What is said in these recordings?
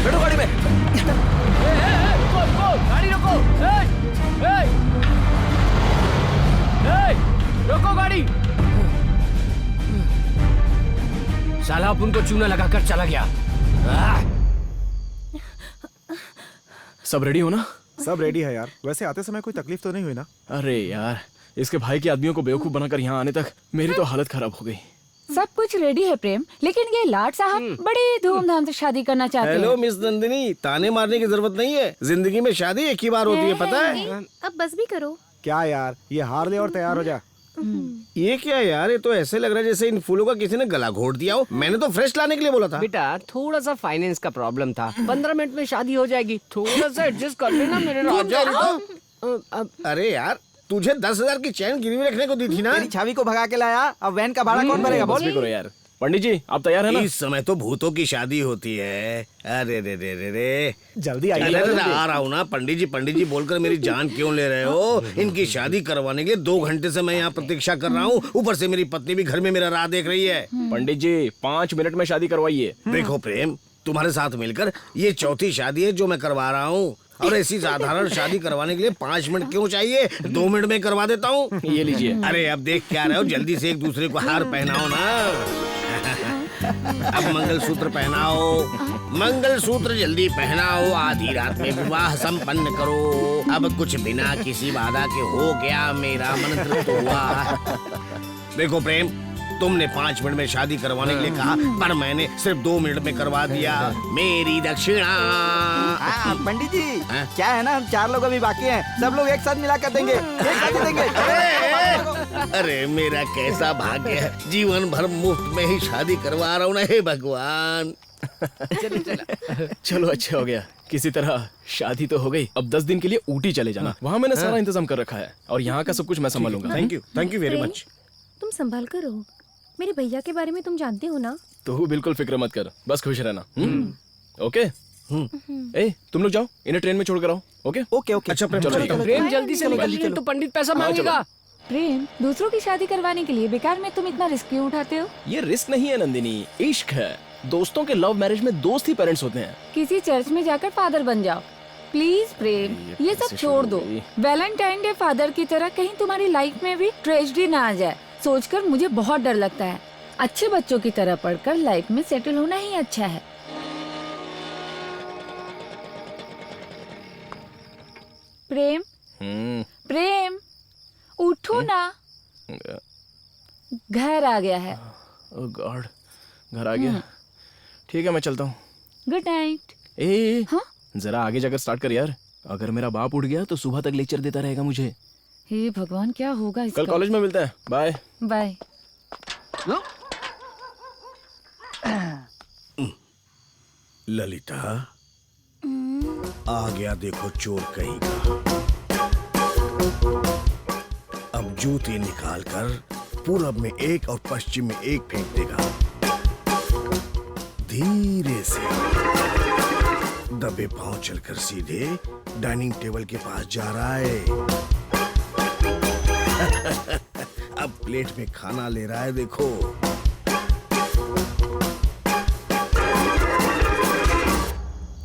बैठो गाड़ी में। रुको, गाड़ी रोको। रोको गाड़ी। साला अपन को चूना लगाकर चला गया। सब रेडी हो ना? सब रेडी है यार। वैसे आते समय कोई तकलीफ तो नहीं हुई ना? अरे यार, इसके भाई के आदमियों को बेवकूफ बनाकर यहाँ आने तक मेरी तो हालत खराब हो गई। सब कुछ रेडी है प्रेम, लेकिन ये लाट साहब बड़ी धूमधाम से शादी करना चाहते हैं। हेलो मिस नंदिनी, ताने मारने की जरूरत नहीं है। जिंदगी में शादी एक ही बार होती है, पता है? अब बस भी करो। क्या यार, ये हार ले और तैयार हो जा। ये क्या यार, ये तो ऐसे लग रहा है जैसे इन फूलों का किसी ने गला घोट दिया हो। मैंने तो फ्रेश लाने के लिए बोला था। बेटा थोड़ा सा फाइनेंस का प्रॉब्लम था, 15 मिनट में शादी हो जाएगी, थोड़ा सा एडजस्ट कर लेना मेरे राजा। अरे यार, तुझे 10,000 की चैन गिरवी रखने को दी थी ना। तेरी छवि को भगा के लाया, अब वैन का भाड़ा कौन भरेगा बस बोल। भी करो यार। पंडित जी आप तैयार है ना? इस समय तो भूतों की शादी होती है। अरे रे रे रे रे, जल्दी अरे आइए। रे, आ रहा हूँ ना। पंडित जी बोलकर मेरी जान क्यों ले रहे हो? इनकी शादी करवाने के लिए 2 घंटे से मैं यहाँ प्रतीक्षा कर रहा हूँ। ऊपर से मेरी पत्नी भी घर में मेरा राह देख रही है। पंडित जी 5 मिनट में शादी करवाइए। देखो प्रेम, तुम्हारे साथ मिलकर ये चौथी शादी है जो मैं करवा रहा हूँ। और ऐसी साधारण शादी करवाने के लिए 5 मिनट क्यों चाहिए? 2 मिनट में करवा देता हूँ। ये लीजिए। अरे अब देख क्या रहे हो, जल्दी से एक दूसरे को हार पहनाओ ना। अब मंगलसूत्र पहनाओ, मंगलसूत्र जल्दी पहनाओ। आधी रात में विवाह संपन्न करो। अब कुछ बिना किसी बाधा के हो गया, मेरा मन तृप्त हुआ। देखो प्रेम, तुमने 5 मिनट में शादी करवाने के लिए कहा, पर मैंने सिर्फ 2 मिनट में करवा दिया। मेरी दक्षिणा। पंडित जी हाँ? क्या है ना, हम 4 लोग अभी बाकी हैं, सब लोग एक साथ मिला कर देंगे, एक साथ ही देंगे। अरे मेरा कैसा भाग्य है, जीवन भर मुफ्त में ही शादी करवा रहा हूँ ना। हे भगवान। चलो अच्छा हो गया, किसी तरह शादी तो हो गई। अब 10 दिन के लिए ऊटी चले जाना, वहाँ मैंने सारा इंतजाम कर रखा है और यहाँ का सब कुछ मैं संभालूंगा। Thank you very much. तुम संभाल कर रहो। मेरे भैया के बारे में तुम जानते हो ना? तो बिल्कुल फिक्र मत कर, बस खुश रहना। ओके। ए तुम लोग जाओ, इन्हें ट्रेन में छोड़ कर आओ। Okay okay okay. अच्छा प्रेम, चलो, चलो। प्रेम जल्दी से निकलिए, तो पंडित पैसा मांगेगा। प्रेम, दूसरों की शादी करवाने के लिए बेकार में तुम इतना रिस्क क्यों उठाते हो? ये रिस्क नहीं है नंदिनी, इश्क है। दोस्तों के लव मैरिज में दोस्त ही पेरेंट्स होते हैं। किसी चर्च में जाकर फादर बन जाओ प्लीज प्रेम, ये सब छोड़ दो। वैलेंटाइन डे फादर की तरह कहीं तुम्हारी लाइफ में भी ट्रेजेडी ना आ जाए, सोचकर मुझे बहुत डर लगता है। अच्छे बच्चों की तरह पढ़कर लाइफ में सेटल होना ही अच्छा है। प्रेम, प्रेम उठो ना, घर आ गया है। ओह गॉड, घर आ गया। ठीक है मैं चलता हूँ। Good night. ए हाँ? जरा आगे जाकर स्टार्ट कर यार, अगर मेरा बाप उठ गया तो सुबह तक लेक्चर देता रहेगा मुझे। हे भगवान, क्या होगा इसका? कल कॉलेज में मिलते हैं, बाय बाय। ललिता, आ गया देखो चोर कहीं का। अब जूते निकालकर पूरब में एक और पश्चिम में एक फेंक देगा। धीरे से दबे पांव चलकर सीधे डाइनिंग टेबल के पास जा रहा है। अब प्लेट में खाना ले रहा है, देखो।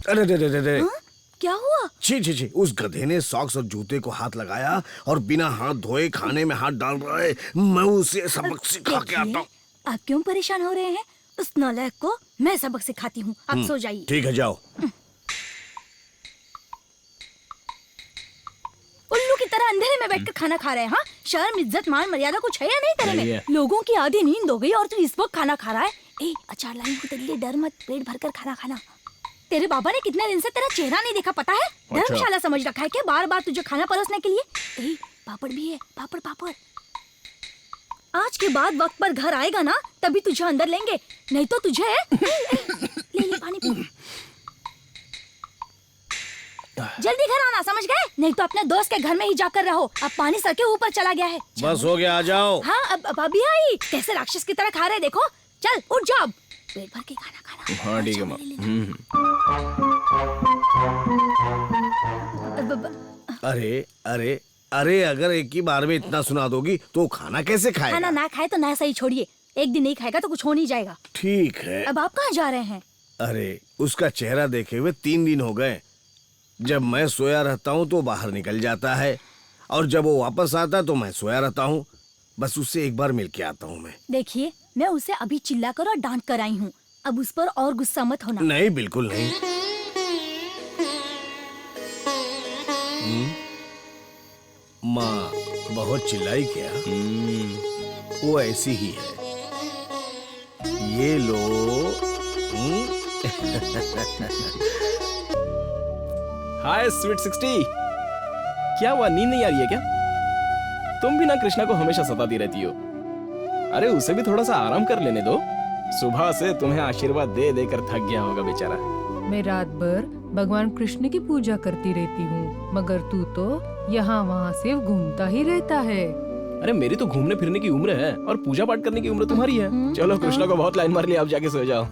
अरे रे रे रे रे, क्या हुआ? छी छी छी, उस गधे ने सॉक्स और जूते को हाथ लगाया और बिना हाथ धोए खाने में हाथ डाल रहा है। मैं उसे सबक सिखा के आता हूँ। आप क्यों परेशान हो रहे हैं? उस नालायक को मैं सबक सिखाती हूँ। आप सो जाइए। ठीक है, जाओ। उल्लू की तरह अंधेरे में बैठकर खाना खा रहे हैं। हाँ, शर्म इज्जत मान मर्यादा कुछ है या नहीं तेरे नहीं में? है। लोगों की आधी नींद हो गई और तू इस वक्त खाना खा रहा है। ए, अचार लाई हूँ तेरे लिए, डर मत, पेट भरकर खाना खाना। तेरे बाबा ने कितने दिन से तेरा चेहरा नहीं देखा, पता है? धर्मशाला समझ रखा है क्या बार बार तुझे खाना परोसने के लिए? ए, पापड़ भी है, पापड़ पापड़। आज के बाद वक्त पर घर आएगा ना, तभी तुझे अंदर लेंगे, नहीं तो तुझे ले ले पानी पी। जल्दी घर आना, समझ गए? नहीं तो अपने दोस्त के घर में ही जाकर रहो। अब पानी सर के ऊपर चला गया है। बस हो गया, आ जाओ। हाँ, अब अभी आई। कैसे राक्षस की तरह खा रहे, देखो। चल उठ जाओ, पेट भर के खाना खाना। हाँ ठीक है माँ। अरे अरे अरे, अगर एक ही बार में इतना सुना दोगी तो खाना कैसे खाएगा? खाना ना खाए तो ना सही छोड़िए। एक दिन नहीं खाएगा तो कुछ हो नहीं जाएगा। ठीक है। अब आप कहाँ जा रहे हैं? अरे उसका चेहरा देखे हुए 3 दिन हो गए। जब मैं सोया रहता हूँ तो बाहर निकल जाता है, और जब वो वापस आता तो मैं सोया रहता हूँ। बस उससे एक बार मिल के आता हूँ मैं। देखिए, मैं उसे अभी चिल्ला कर और डांट कर आई हूँ। अब उस पर और गुस्सा मत होना। नहीं, बिल्कुल नहीं। माँ बहुत चिल्लाई क्या? वो ऐसी ही है। ये लो। हाय स्वीट 60। क्या हुआ, नींद नहीं आ रही है क्या? तुम भी ना कृष्णा को हमेशा सताती रहती हो। अरे उसे भी थोड़ा सा आराम कर लेने दो। सुबह से तुम्हें आशीर्वाद दे देकर थक गया होगा बेचारा। मैं रात भर भगवान कृष्ण की पूजा करती रहती हूँ, मगर तू तो यहाँ वहाँ सिर्फ घूमता ही रहता है। अरे मेरी तो घूमने फिरने की उम्र है और पूजा पाठ करने की उम्र तुम्हारी है। चलो कृष्णा को बहुत लाइन मार लिया, आप जाके सो जाओ।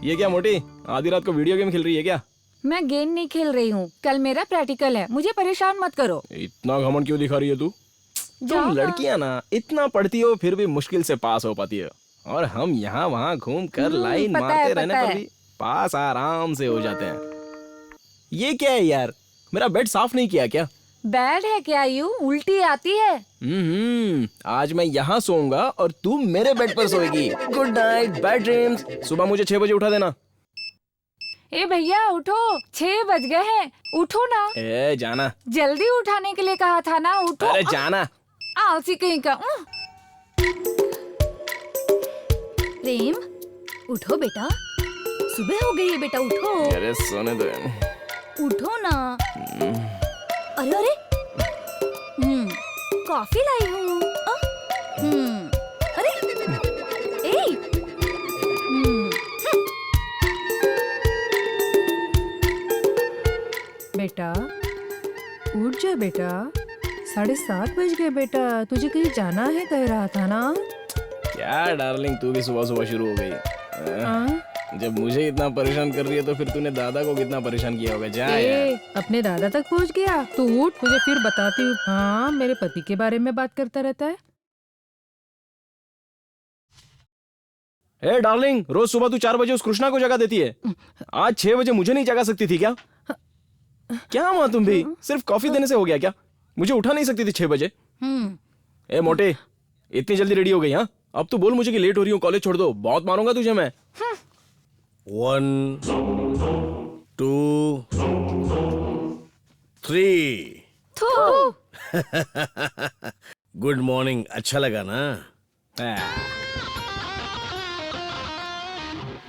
ये क्या मोटी, आधी रात को वीडियो गेम खेल रही है क्या? मैं गेम नहीं खेल रही हूँ, कल मेरा प्रैक्टिकल है, मुझे परेशान मत करो। इतना घमंड क्यों दिखा रही है तू? तुम लड़कियां ना इतना पढ़ती हो फिर भी मुश्किल से पास हो पाती हो, और हम यहाँ वहाँ घूम कर लाइन मारते रहने पर भी पास आराम से हो जाते हैं। ये क्या है यार, मेरा बेड साफ नहीं किया क्या? बैड है क्या? यू उल्टी आती है। आज मैं यहाँ सोऊंगा और तू मेरे बेड पर सोएगी। Good night, bad dreams. सुबह मुझे 6 बजे उठा देना। ए भैया उठो, 6 बज गए हैं, उठो ना। ए जाना। जल्दी उठाने के लिए कहा था ना, उठो। अरे जाना। आलसी कहीं का। प्रेम, उठो बेटा, सुबह हो गई है बेटा, उठो। अरे सोने दो। उठो ना। अरे अरे, कॉफी लाई हूँ। अरे, ए, बेटा उठ जा बेटा, 7:30 बज गए बेटा, तुझे कहीं जाना है कह रहा था ना। क्या डार्लिंग, तू भी सुबह सुबह शुरू हो गई। हाँ? जब मुझे इतना परेशान कर रही है तो फिर तूने दादा को कितना परेशान किया होगा। जा यार। अपने दादा तक पहुंच गया? तू उठ, तुझे फिर बताती हूँ। हाँ, मेरे पति के बारे में बात करता रहता है। ए डार्लिंग, रोज सुबह तू 4 बजे उस कृष्णा को जगा देती है, आज 6 बजे मुझे नहीं जगा सकती थी क्या? क्या माँ तुम भी, सिर्फ कॉफी देने से हो गया क्या? मुझे उठा नहीं सकती थी 6 बजे? ए मोटे, इतनी जल्दी रेडी हो गई? हाँ, अब तू बोल मुझे कि लेट हो रही हूँ, कॉलेज छोड़ दो, बहुत मारूंगा तुझे मैं। 1 2 3। Good morning. अच्छा लगा ना?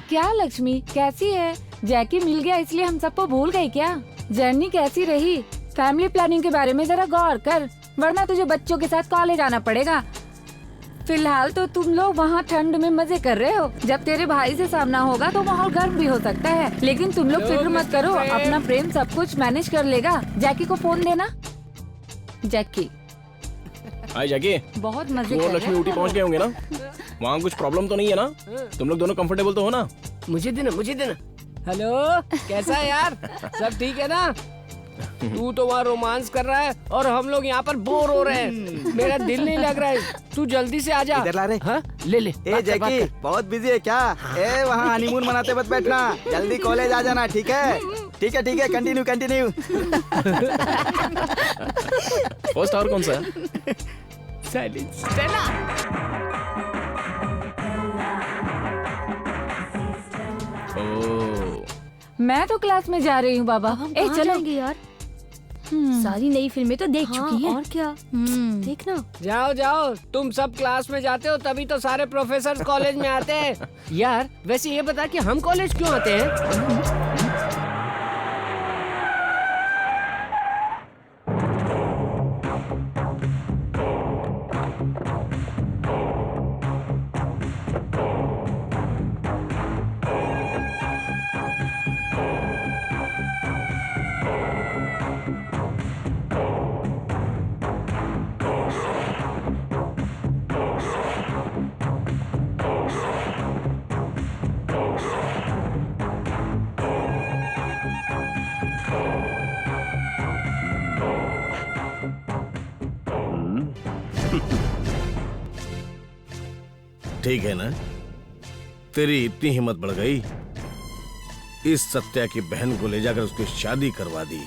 क्या लक्ष्मी, कैसी है? जैकी मिल गया इसलिए हम सबको भूल गई क्या? जर्नी कैसी रही? फैमिली प्लानिंग के बारे में जरा गौर कर, वरना तुझे बच्चों के साथ कॉलेज आना पड़ेगा। फिलहाल तो तुम लोग वहाँ ठंड में मजे कर रहे हो, जब तेरे भाई से सामना होगा तो माहौल गर्म भी हो सकता है, लेकिन तुम लोग फिक्र मत करो, अपना प्रेम सब कुछ मैनेज कर लेगा। जैकी को फोन देना। जैकी। हाय जैकी। बहुत मजे तू कर और लक्ष्मी ऊटी पहुँच गए होंगे ना? वहाँ कुछ प्रॉब्लम तो नहीं है ना? तुम लोग दोनों कंफर्टेबल तो हो ना? मुझे देना, मुझे देना। हेलो, कैसा है यार? सब ठीक है ना? तू तो वहाँ रोमांस कर रहा है और हम लोग यहाँ पर बोर हो रहे हैं। मेरा दिल नहीं लग रहा है, तू जल्दी से आ जा। इधर ला रे। हाँ? ले ले। ए जैकी, बहुत बिजी है क्या? ए वहाँ हनीमून मनाते मत बैठना, जल्दी कॉलेज आ जाना, ठीक है? ठीक है ठीक है, कंटिन्यू कंटिन्यू। फर्स्ट आवर कौन सा है? साइलेंस। मैं तो क्लास में जा रही हूँ बाबा। ए चलो यार, सारी नई फिल्में तो देख चुकी हैं। और क्या देखना। जाओ जाओ, तुम सब क्लास में जाते हो तभी तो सारे प्रोफेसर कॉलेज में आते हैं। यार वैसे ये बता कि हम कॉलेज क्यों आते हैं? ठीक है ना? तेरी इतनी हिम्मत बढ़ गई इस सत्या की बहन को ले जाकर उसकी शादी करवा दी।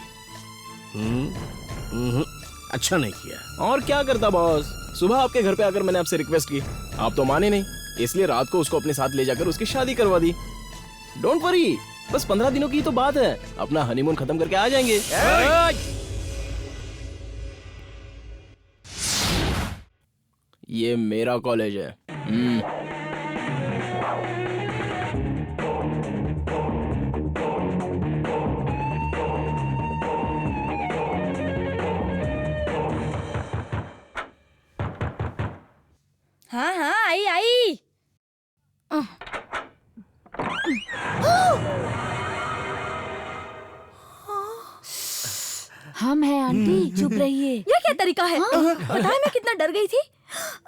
अच्छा नहीं किया। और क्या करता बॉस, सुबह आपके घर पे आकर मैंने आपसे रिक्वेस्ट की, आप तो माने नहीं, इसलिए रात को उसको अपने साथ ले जाकर उसकी शादी करवा दी। डोंट वरी, बस 15 दिनों की तो बात है, अपना हनीमून खत्म करके आ जाएंगे। ये मेरा कॉलेज है। हाँ हाँ, आई आई। हम हैं आंटी, चुप रहिए। ये क्या तरीका है? पता है मैं कितना डर गई थी।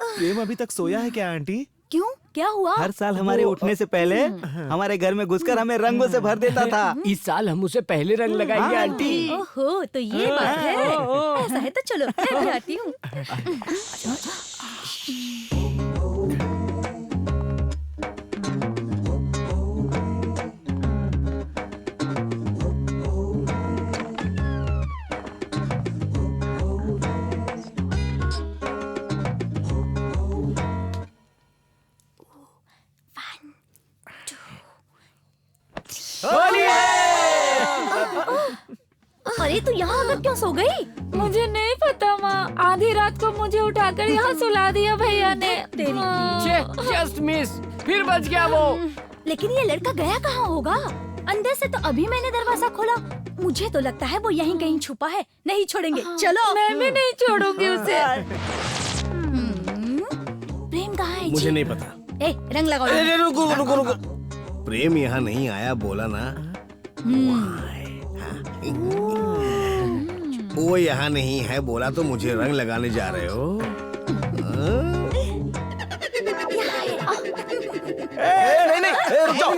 प्रेम अभी तक सोया है क्या आंटी? क्यों, क्या हुआ? हर साल हमारे उठने से पहले हमारे घर में घुसकर हमें रंगों से भर देता था। इस साल हम उसे पहले रंग लगाएंगे आंटी। ओहो, तो ये बात है। ऐसा है तो चलो मैं भी आती हूँ। अरे तू यहाँ आकर क्यों सो गई? मुझे नहीं पता माँ, आधी रात को मुझे उठाकर यहाँ सुला दिया भैया ने। जस्ट मिस, फिर बच गया वो। लेकिन ये लड़का गया कहाँ होगा? अंदर से तो अभी मैंने दरवाजा खोला। मुझे तो लगता है वो यहीं कहीं छुपा है, नहीं छोड़ेंगे। चलो। मैं भी नहीं छोड़ूंगी उसे। प्रेम कहाँ है? मुझे नहीं पता। ए, रंग लगाओ। अरे रुको रुको रुको, प्रेम यहाँ नहीं आया बोला ना। वो यहाँ नहीं है बोला तो मुझे रंग लगाने जा रहे हो? नहीं नहीं, रुक जाओ।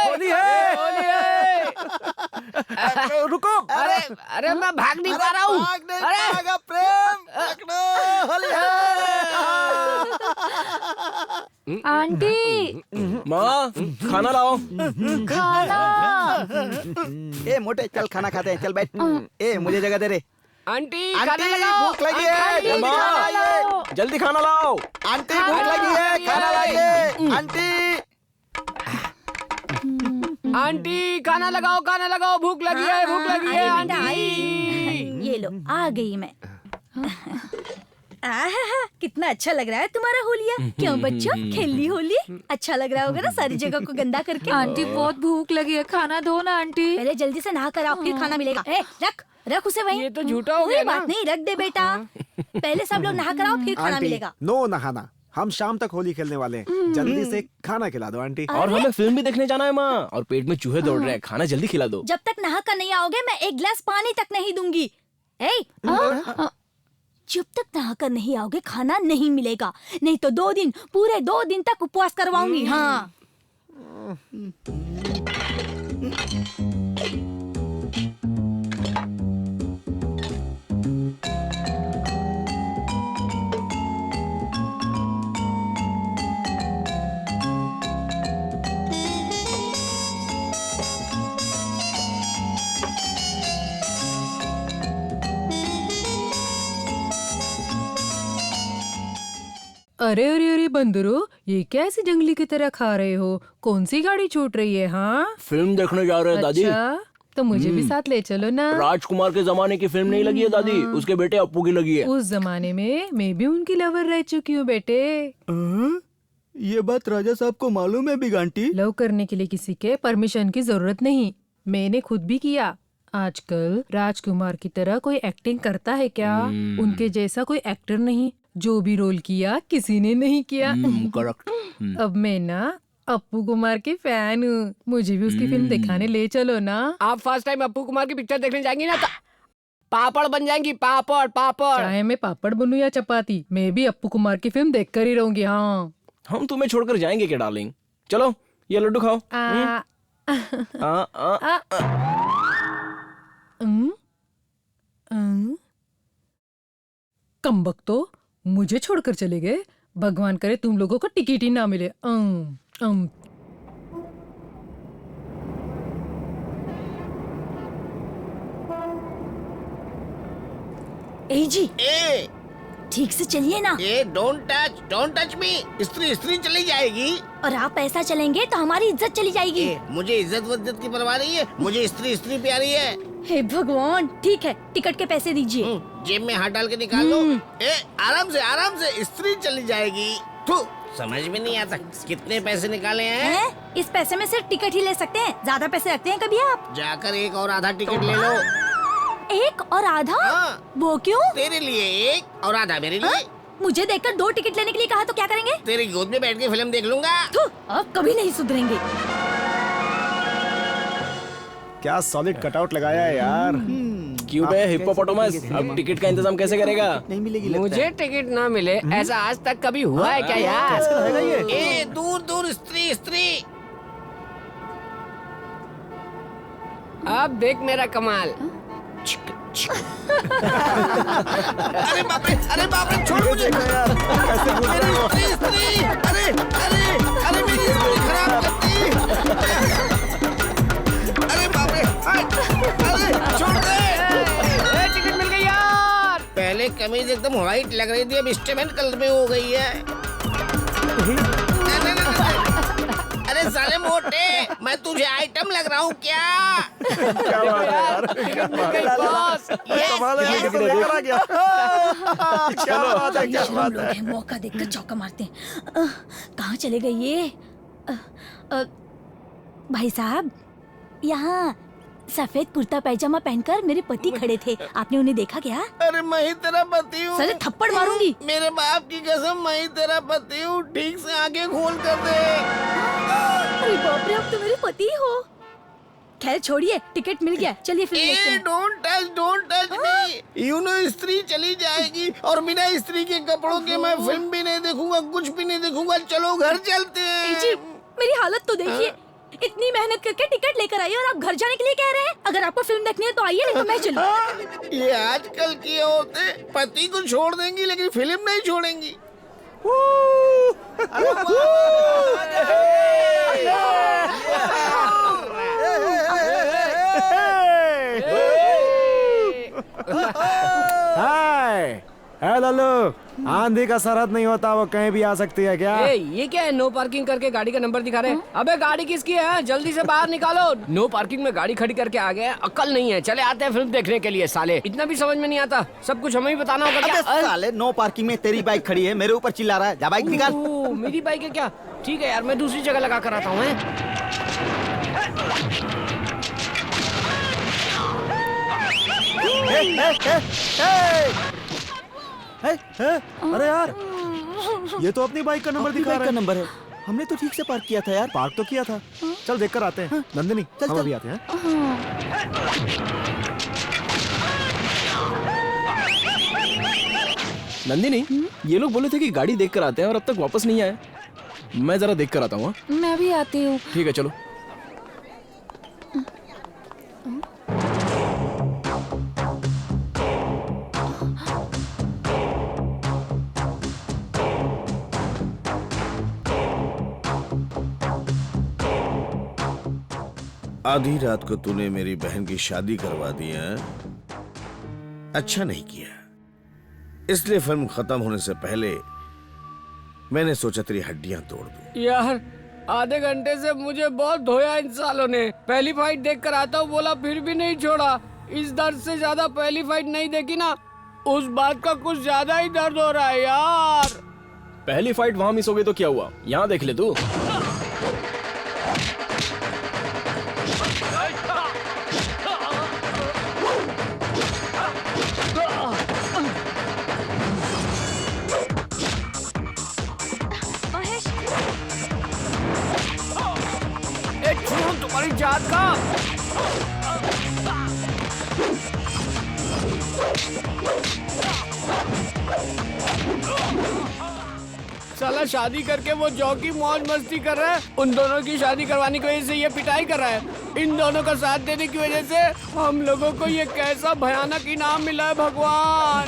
होली है, होली है। रुको। अरे अरे मैं भाग नहीं पा रहा हूँ। अरे प्रेम, आंटी, माँ, खाना लाओ। खाना। ए मोटे, चल खाना खाते हैं, चल बैठ। ए मुझे जगह दे रे। आंटी आंटी, खाना लगाओ। भूख लगी है, आंटी, जल्दी माँ, खाना लाइए। जल्दी खाना लाओ। आंटी भूख लगी है, खाना लाइए। आंटी आंटी खाना लगाओ, भूख लगी है, भूख लगी है आंटी। ये लो, आ गई मैं। आहा, कितना अच्छा लग रहा है तुम्हारा होलिया। क्यों बच्चों, खेल ली होली? अच्छा लग रहा होगा ना सारी जगह को गंदा करके। आंटी बहुत भूख लगी है, खाना दो ना आंटी। पहले जल्दी से नहा कर आओ, फिर खाना मिलेगा। ए, रख उसे वहीं। ये तो झूठा हो कोई गया ना। बात नहीं, रख दे बेटा। पहले सब लोग नहा कर आओ, फिर खाना आंटी मिलेगा। नो नहाना, हम शाम तक होली खेलने वाले हैं। जल्दी से खाना खिला दो आंटी। और हमें फिल्म भी देखने जाना है माँ, और पेट में चूहे दौड़ रहे हैं, खाना जल्दी खिला दो। जब तक नहा कर नहीं आओगे मैं एक गिलास पानी तक नहीं दूंगी। जब तक नहा कर नहीं आओगे खाना नहीं मिलेगा, नहीं तो 2 दिन, पूरे 2 दिन तक उपवास करवाऊंगी। हाँ। अरे अरे अरे बंदरो, ये क्या ऐसी जंगली की तरह खा रहे हो? कौन सी गाड़ी छूट रही है? हाँ, फिल्म देखने जा रहे हैं दादी। अच्छा, तो मुझे भी साथ ले चलो ना। राजकुमार के जमाने की फिल्म नहीं लगी है दादी, उसके बेटे अप्पू की लगी है। उस जमाने में मैं भी उनकी लवर रह चुकी हूँ बेटे। ये बात राजा साहब को मालूम है बिग आंटी? लव करने के लिए किसी के परमिशन की जरूरत नहीं, मैंने खुद भी किया। आजकल राजकुमार की तरह कोई एक्टिंग करता है क्या? उनके जैसा कोई एक्टर नहीं, जो भी रोल किया किसी ने नहीं किया। करेक्ट। अब मैं ना अप्पू कुमार की फैन हूँ, मुझे भी उसकी फिल्म दिखाने ले चलो ना। आप फर्स्ट टाइम अप्पू कुमार की पिक्चर देखने जाएंगी ना, तो पापड़ बन जाएंगी, पापड़ पापड़। चाहे मैं पापड़ बनूं या चपाती, मैं भी अप्पू कुमार की फिल्म देख कर ही रहूंगी। हाँ, हम तुम्हें छोड़कर जाएंगे क्या डार्लिंग? चलो ये लड्डू खाओ। कमबख्तो, मुझे छोड़कर चले गए। भगवान करे तुम लोगों को टिकट ही ना मिले। ए जी, ए ठीक से चलिए ना। ए डोंट टच मी। स्त्री चली जाएगी। और आप ऐसा चलेंगे तो हमारी इज्जत चली जाएगी। मुझे इज्जत वज्जत की परवाह नहीं है, मुझे स्त्री प्यारी है। हे भगवान, ठीक है, टिकट के पैसे दीजिए। जेब में हाथ डाल के निकाल लो। आराम से स्त्री चली जाएगी। समझ में नहीं आता कितने पैसे निकाले हैं? इस पैसे में सिर्फ टिकट ही ले सकते हैं, ज्यादा पैसे रखते हैं कभी आप? जाकर एक और आधा टिकट ले लो। एक और आधा? हाँ। वो क्यों? तेरे लिए एक और आधा मेरे लिए। मुझे देखकर 2 टिकट लेने के लिए कहा तो क्या करेंगे? तेरी गोद में बैठ के फिल्म देख लूंगा। अब कभी नहीं सुधरेंगे। क्या सॉलिड कटआउट लगाया है यार। क्यों बे हिप्पोपोटामस, अब टिकट का इंतजाम कैसे करेगा? नहीं मिलेगी लगता मुझे है। टिकट ना मिले ऐसा आज तक कभी हुआ है क्या यार? कैसे रहेगा ये? ए दूर स्त्री। अब देख मेरा कमाल। अरे बाप रे छोड़ मुझे। मेरी स्त्री। अरे मेरी स्त्री खराब करती। अरे बाप रे, अरे छोड़ दे। टिकट मिल गई यार। पहले कमीज एकदम व्हाइट लग रही थी, अब स्टेमेंट कलर में हो गई है। अरे साले मोटे, मैं तुझे आइटम लग रहा हूँ क्या? क्या बात है यार। टिकट मिल गई बॉस। कमाल है, ये तो लेकर आ गया। क्या बात है, क्या बात है। मौका देखकर चौका मारते हैं। कहाँ चले गए ये? भाई साहब, यहाँ सफेद कुर्ता पैजामा पहनकर मेरे पति खड़े थे, आपने उन्हें देखा क्या? अरे मैं ही तेरा पति हूँ। साले थप्पड़ मारूंगी। मेरे बाप की कसम, मैं ही तेरा पति हूँ। ठीक से आंखें खोल कर देख। अरे बाप रे, अब तो मेरे पति हो। खैर छोड़िए, टिकट मिल गया, चलिए फिल्म देखते हैं। Don't touch me. You know स्त्री चली जाएगी और बिना स्त्री के कपड़ों के मैं फिल्म भी नहीं देखूंगा, कुछ भी नहीं देखूंगा। चलो घर चलते हैं। जी, मेरी हालत तो देखिए। इतनी मेहनत करके टिकट लेकर आई और आप घर जाने के लिए कह रहे हैं? अगर आपको फिल्म देखनी है तो आइए, नहीं तो मैं चलूं। ये आजकल की औरतें पति को छोड़ देंगी लेकिन फिल्म नहीं छोड़ेंगी। हाय लल्लू, आंधी का सरहद नहीं होता, वो कहीं भी आ सकती है क्या? ये क्या है? नो पार्किंग करके गाड़ी का नंबर दिखा रहे हैं। अबे गाड़ी किसकी है? जल्दी से बाहर निकालो। नो पार्किंग में गाड़ी खड़ी करके आ गए, अक्ल नहीं है। चले आते हैं फिल्म देखने के लिए। साले इतना भी समझ में नहीं आता, सब कुछ हमें ही बताना होगा क्या? अबे साले, नो पार्किंग में तेरी बाइक खड़ी है, मेरे ऊपर चिल्ला रहा है। जा बाइक निकाल। मेरी बाइक है क्या? ठीक है यार, मैं दूसरी जगह लगा कर आता हूँ। अरे यार, ये तो अपनी बाइक का नंबर दिखा रहा है। नंबर है, हमने तो ठीक से पार्क किया था यार। पार्क तो किया था। चल देख कर आते हैं। नंदिनी, हम अभी आते हैं। नंदिनी, ये लोग बोले थे कि गाड़ी देख कर आते हैं और अब तक वापस नहीं आए। मैं जरा देख कर आता हूँ। मैं भी आती हूँ। ठीक है चलो। आधी रात को तूने मेरी बहन की शादी करवा दी है। अच्छा नहीं किया, इसलिए फिल्म खत्म होने से पहले मैंने सोचा तेरी हड्डियां तोड़ दूं। यार आधे घंटे से मुझे बहुत धोया इन सालों ने। पहली फाइट देख कर आता हूँ बोला, फिर भी नहीं छोड़ा। इस दर्द से ज्यादा पहली फाइट नहीं देखी ना, उस बात का कुछ ज्यादा ही दर्द हो रहा है यार। पहली फाइट वहां मिस हो गई तो क्या हुआ, यहाँ देख ले तू। तुम्हारी जात का साला शादी करके वो जॉकी मौज मस्ती कर रहा है। उन दोनों की शादी करवाने की वजह से ये पिटाई कर रहा है। इन दोनों का साथ देने की वजह से हम लोगों को ये कैसा भयानक इनाम मिला है भगवान।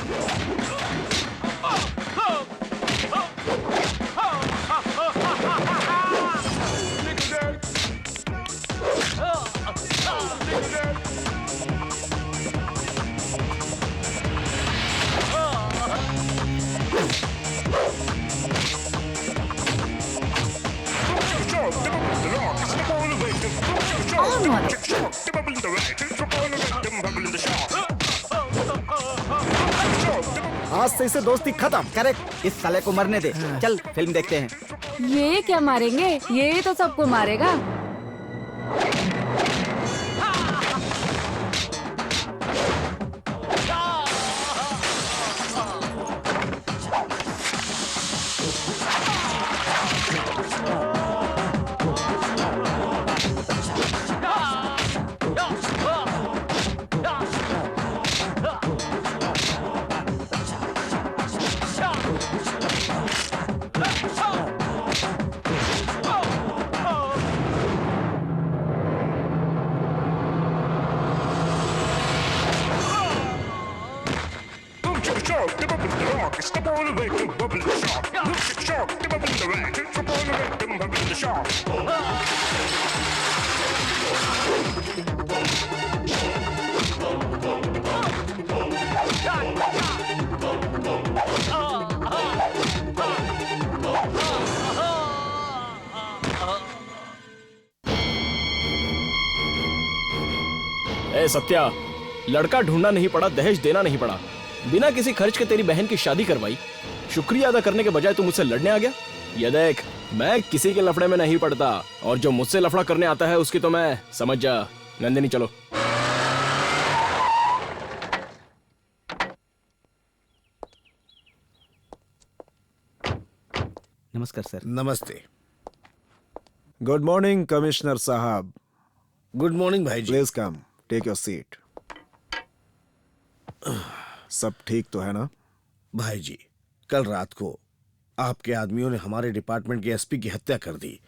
आज से इसे दोस्ती खत्म। करेक्ट, इस साले को मरने दे। चल फिल्म देखते हैं। ये क्या मारेंगे? ये तो सबको मारेगा। Step on the victim, bubble the shark. Look at shark, step up in the rack. Step on the victim, bubble the shark. ए सत्या, लड़का ढूंढना नहीं पड़ा, दहेज देना नहीं पड़ा, बिना किसी खर्च के तेरी बहन की शादी करवाई। शुक्रिया अदा करने के बजाय तू मुझसे लड़ने आ गया। ये देख, मैं किसी के लफड़े में नहीं पड़ता, और जो मुझसे लफड़ा करने आता है उसकी तो मैं समझ जा। नंदिनी चलो। नमस्कार सर। नमस्ते। गुड मॉर्निंग कमिश्नर साहब। गुड मॉर्निंग भाई जी। Please come, take your seat. सब ठीक तो है ना? भाई जी, कल रात को आपके आदमियों ने हमारे डिपार्टमेंट के एसपी की हत्या कर दी।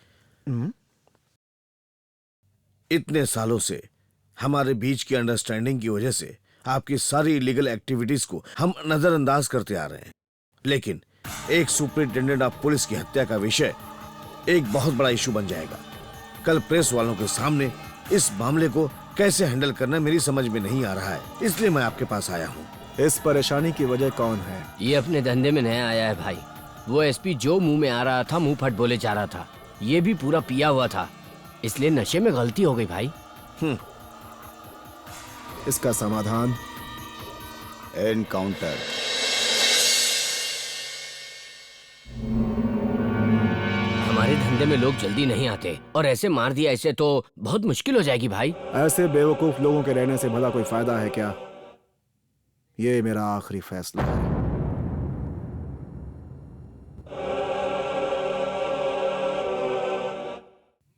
इतने सालों से हमारे बीच की अंडरस्टैंडिंग की वजह से आपकी सारी इलीगल एक्टिविटीज को हम नजरअंदाज करते आ रहे हैं, लेकिन एक सुपरिंटेंडेंट ऑफ पुलिस की हत्या का विषय एक बहुत बड़ा इशू बन जाएगा। कल प्रेस वालों के सामने इस मामले को कैसे हैंडल करना मेरी समझ में नहीं आ रहा है, इसलिए मैं आपके पास आया हूँ। इस परेशानी की वजह कौन है? ये अपने धंधे में नया आया है भाई। वो एसपी जो मुंह में आ रहा था मुंह फट बोले जा रहा था। ये भी पूरा पिया हुआ था, इसलिए नशे में गलती हो गई भाई। इसका समाधान एनकाउंटर। हमारे धंधे में लोग जल्दी नहीं आते, और ऐसे मार दिया ऐसे तो बहुत मुश्किल हो जाएगी भाई। ऐसे बेवकूफ लोगों के रहने से भला कोई फायदा है क्या? ये मेरा आखिरी फैसला है।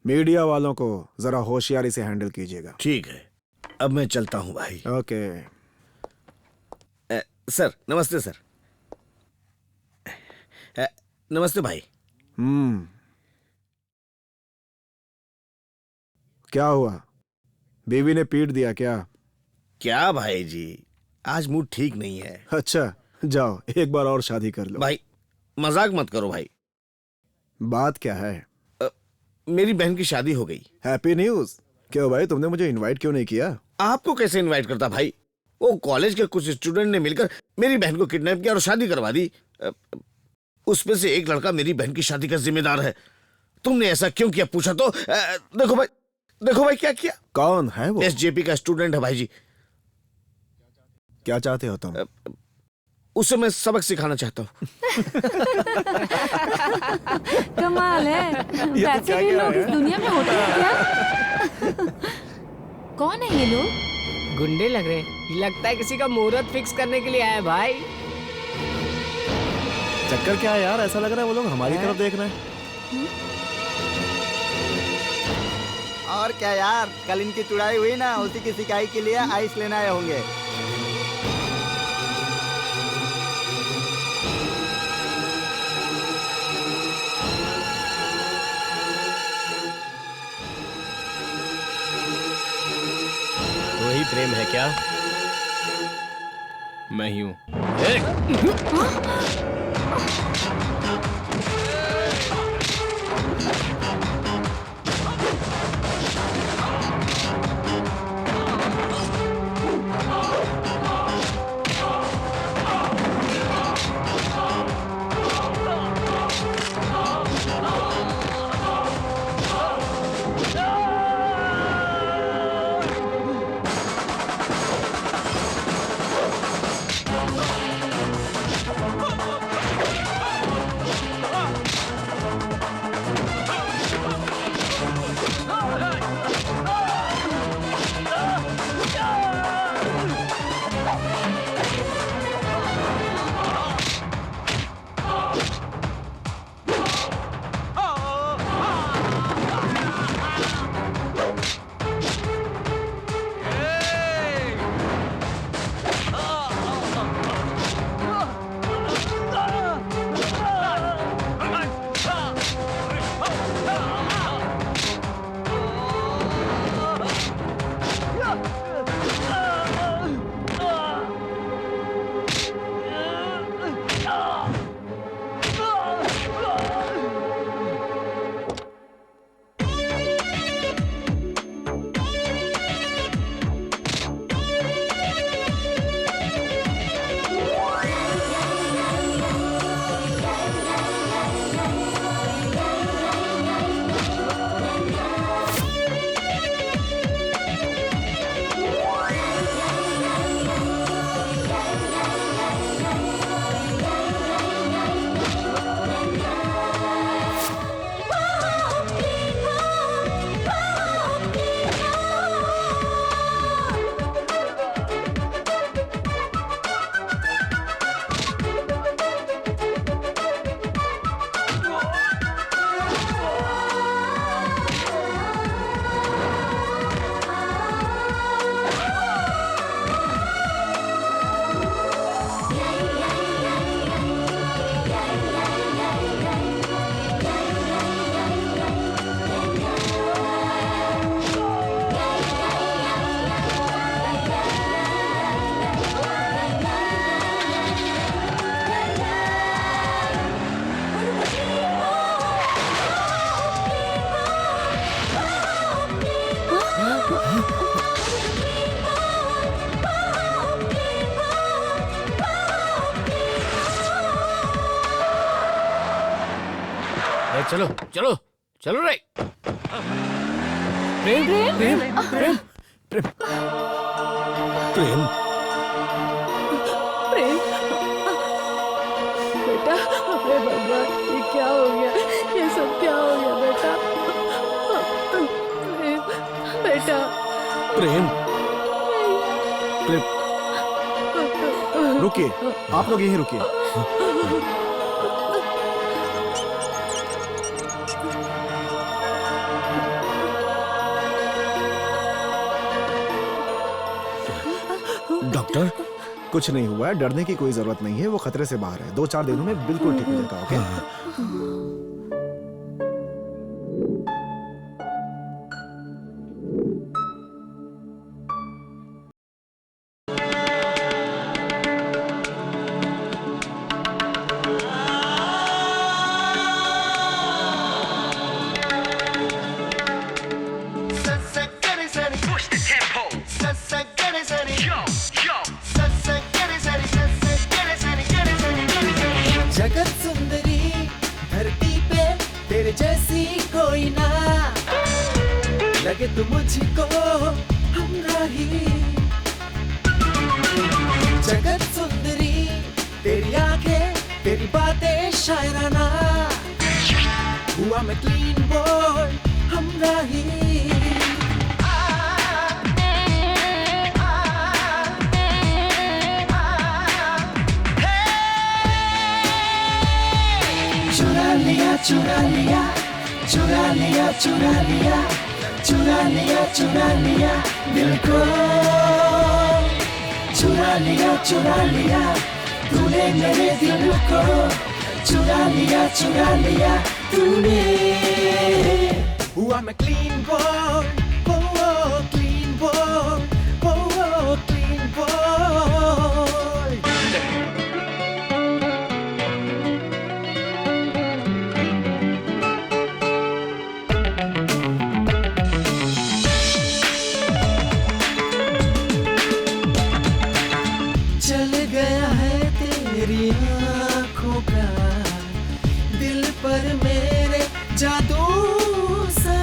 मीडिया वालों को जरा होशियारी से हैंडल कीजिएगा। ठीक है, अब मैं चलता हूँ भाई। ओके। सर नमस्ते। सर नमस्ते भाई। क्या हुआ? बीवी ने पीट दिया क्या? क्या भाई जी, आज मूड ठीक नहीं है। अच्छा, जाओ एक बार और शादी कर लो। भाई मजाक मत करो भाई। बात क्या है? मेरी बहन की शादी हो गई। Happy news. क्यों भाई, तुमने मुझे इनवाइट क्यों नहीं किया? आपको कैसे इनवाइट करता भाई? वो कॉलेज के कुछ स्टूडेंट ने मिलकर मेरी बहन को किडनैप किया और शादी करवा दी। उसमें से एक लड़का मेरी बहन की शादी का जिम्मेदार है। तुमने ऐसा क्यों किया पूछा तो देखो भाई क्या किया। कौन है वो? एसजेपी का स्टूडेंट है भाई जी। क्या चाहते हो तुम? उसे मैं सबक सिखाना चाहता हूँ। कमाल है। वैसे भी लोग इस दुनिया में होते हैं क्या? कौन है ये लोग? गुंडे लग रहे हैं। लगता है किसी का मुहूर्त फिक्स करने के लिए आया भाई। चक्कर क्या है यार? ऐसा लग रहा है वो लोग हमारी तरफ देख रहे हैं। और क्या यार, कल इनकी चुड़ाई हुई ना, उसी की सिकाई के लिए आइस लेने आए होंगे। वही प्रेम है क्या? मैं ही हूँ। चलो चलो चलो रे। प्रेम प्रेम प्रेम प्रेम प्रेम प्रेम, बेटा, अरे भगवान, ये क्या हो गया? ये सब क्या हो गया बेटा? प्रेम, बेटा, प्रेम प्रेम रुकिए, आप लोग यहीं रुकिए। डॉक्टर, कुछ नहीं हुआ है, डरने की कोई जरूरत नहीं है, वो खतरे से बाहर है। 2-4 दिनों में बिल्कुल ठीक हो जाएगा। Okay? Push the tempo. Yo, yo. जगत सुंदरी धरती पे तेरे जैसी कोई ना लगे तो मुझको हमराही। जगत सुंदरी तेरी आंखें तेरी बातें शायराना हुआ मैं क्लीन बॉय हमराही। चुरा लिया चुरा लिया चुरा लिया चुरा लिया चुरा लिया चुरा लिया दिल को चुरा लिया तूने मेरे दिल को चुरा लिया तूने। हुआ मैं clean boy, clean boy, clean boy. चल गया है तेरी आँखों का दिल पर मेरे जादू सा।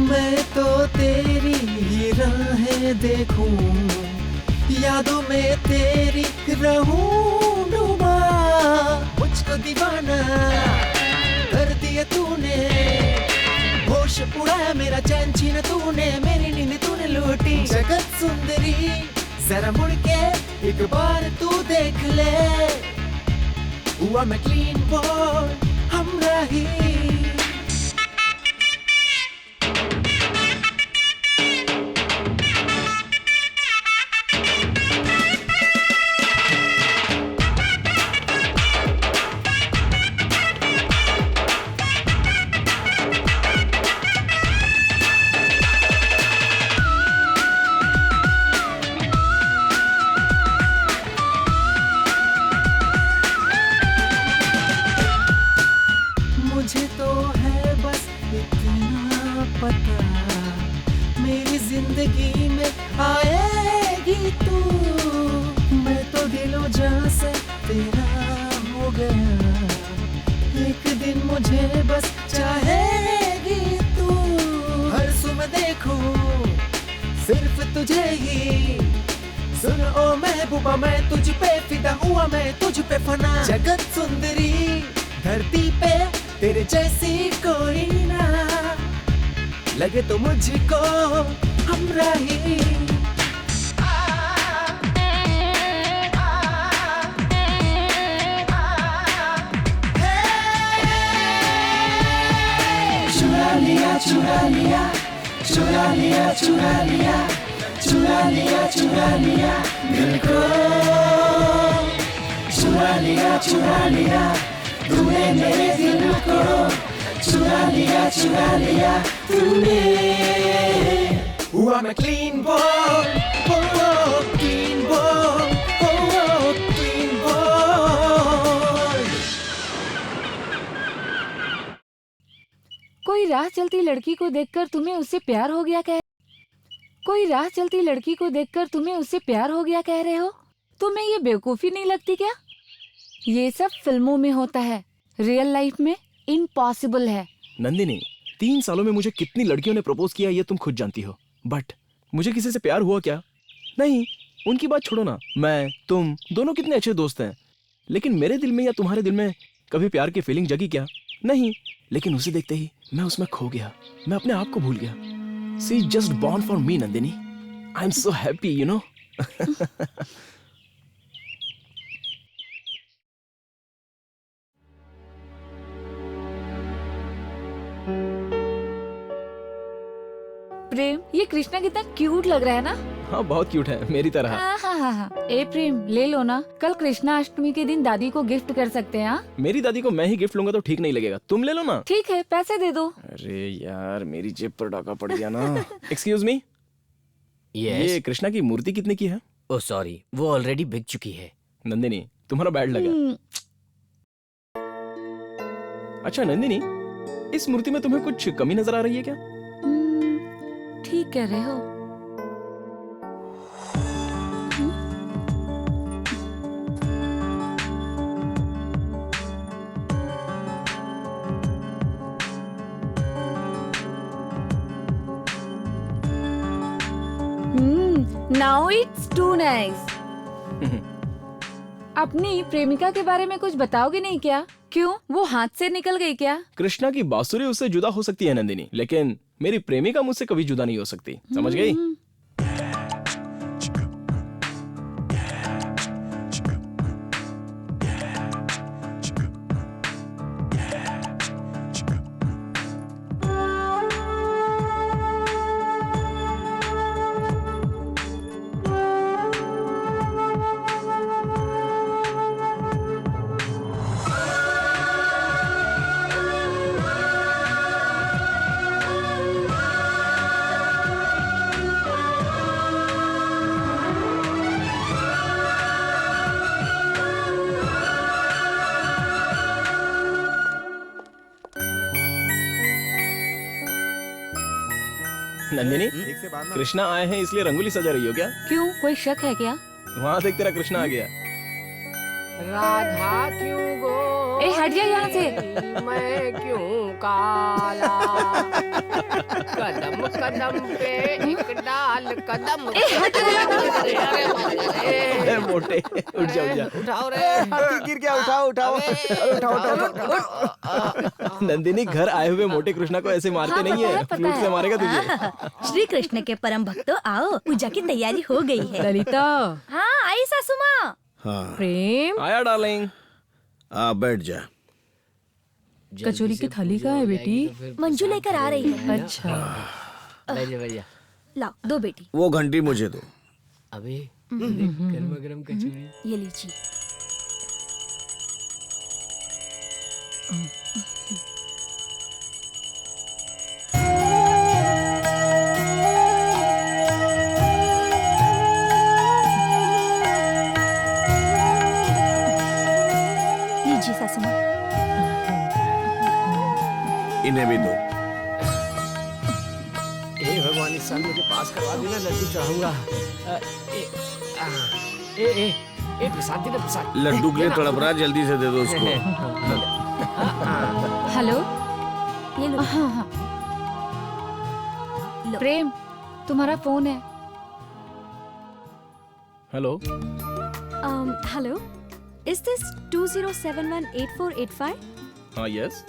मैं तो तेरी ही राहें देखूं, यादों में तेरी रहूं डूबा। मुझको दीवाना कर दिया तूने, होश उड़ाया मेरा चैन छीना तूने, मेरी नींद तूने लूटी। जगत सुंदरी जरा मुड़ के एक बार तू देख ले, हुआ मैं क्लीन बॉय हमराही। मुझे तो है बस इतना पता, मेरी जिंदगी में आएगी तू। मैं तो दिलो जान से तेरा हो गया, एक दिन मुझे बस चाहेगी तू। हर सुबह देखूं सिर्फ तुझे ही, सुन ओ महबूबा मैं तुझ पे फिदा हुआ, मैं तुझ पे फना। जगत सुंदरी धरती पे तेरे जैसी कोई ना लगे तो मुझको हमराही। चुरा लिया चुरा लिया चुरा लिया चुरा लिया चुरा लिया चुरा लिया दिल को चुरा लिया तूने मेरे दिल को चुरा लिया तूने। हुआ मैं clean boy, clean boy, clean boy. कोई राह चलती लड़की को देखकर तुम्हें उससे प्यार हो गया कह रहे हो? तुम्हें ये बेवकूफी नहीं लगती क्या? ये सब फिल्मों में होता है, रियल लाइफ में इम्पॉसिबल है। नंदिनी, 3 सालों में मुझे कितनी लड़कियों ने प्रपोज किया ये तुम खुद जानती हो, बट मुझे किसी से प्यार हुआ क्या? नहीं, उनकी बात छोड़ो ना। मैं तुम दोनों कितने अच्छे दोस्त हैं, लेकिन मेरे दिल में या तुम्हारे दिल में कभी प्यार की फीलिंग जगी क्या? नहीं। लेकिन उसे देखते ही मैं उसमें खो गया, मैं अपने आप को भूल गया। She just born for me Nandini. I am so happy, you know. Prem, ये कृष्णा कितना क्यूट लग रहा है ना? हाँ, बहुत क्यूट है, मेरी तरह। हाँ। ए प्रेम, ले लो ना, कल कृष्णा अष्टमी के दिन दादी को गिफ्ट कर सकते हैं। हाँ? मेरी दादी को मैं ही गिफ्ट लूंगा तो ठीक नहीं लगेगा, तुम ले लो ना। ठीक है, पैसे दे दो। अरे यार, मेरी जेब पर डाका पड़ गया ना। Excuse me, yes. ये कृष्णा की मूर्ति कितने की है? ओह सॉरी, वो ऑलरेडी बिक चुकी है। नंदिनी, तुम्हारा बैड लगा। अच्छा नंदिनी, इस मूर्ति में तुम्हें कुछ कमी नजर आ रही है क्या? ठीक कह रहे हो। Now it's too nice. अपनी प्रेमिका के बारे में कुछ बताओगे नहीं क्या? क्यों, वो हाथ से निकल गई क्या? कृष्णा की बांसुरी उससे जुदा हो सकती है नंदिनी, लेकिन मेरी प्रेमिका मुझसे कभी जुदा नहीं हो सकती, समझ गई? नंदिनी, कृष्णा आए हैं इसलिए रंगोली सजा रही हो क्या? क्यों, कोई शक है क्या? वहाँ देख, तेरा कृष्णा आ गया। राधा क्यों गो, ए हट जा यहाँ से। मैं क्यों काला, कदम कदम पे एक डाल कदम। ए मोटे, उठ जा उठ जा। उठाओ रे, हाथी गिर गया, उठाओ उठाओ। उठाओ। नंदिनी, घर आए हुए मोटे कृष्णा को ऐसे मारते नहीं है, फ्लूट से मारेगा तुझे। श्री कृष्ण के परम भक्तों, आओ, पूजा की तैयारी हो गई है। ललिता, हाँ आई सासू माँ। हाँ, प्रेम, आया डार्लिंग। बैठ जा। कचौरी की थाली कहाँ है बेटी? मंजू लेकर आ रही है। अच्छा, भैया लाओ, दो बेटी। वो घंटी मुझे दो। अबे गर्मा गर्म कचौरी। ये लीजिए। लीजिए सासू माँ। इन्हें भी दो। हे भगवान, इस साल मुझे पास करवा देना, लड्डू चढ़ाऊंगा। ए प्रसाद देना, प्रसाद। लड्डू के लिए तड़प रहा, जल्दी से दे दो उसको। हेलो, ये लो। हाँ। प्रेम, तुम्हारा फोन है। Hello, hello, is this 20718485? हाँ yes.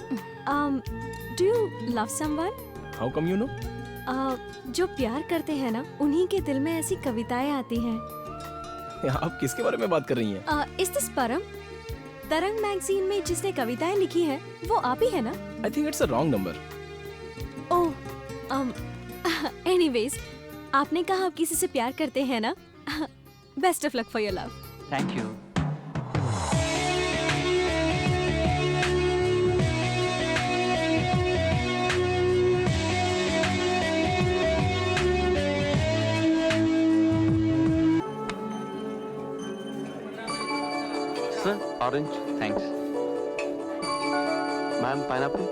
Do you love someone? How come you know? जो प्यार करते हैं ना, उन्हीं के दिल में ऐसी कविताएं आती हैं। आप किसके बारे में बात कर रही हैं? इज दिस परम? तरंग मैगजीन में जिसने कविताएं लिखी हैं, वो आप ही है ना? I think it's a wrong number. Oh, anyways, आपने कहा आप किसी से प्यार करते हैं ना? Best of luck for your love. Thank you. Sir, orange, thanks. Ma'am, pineapple?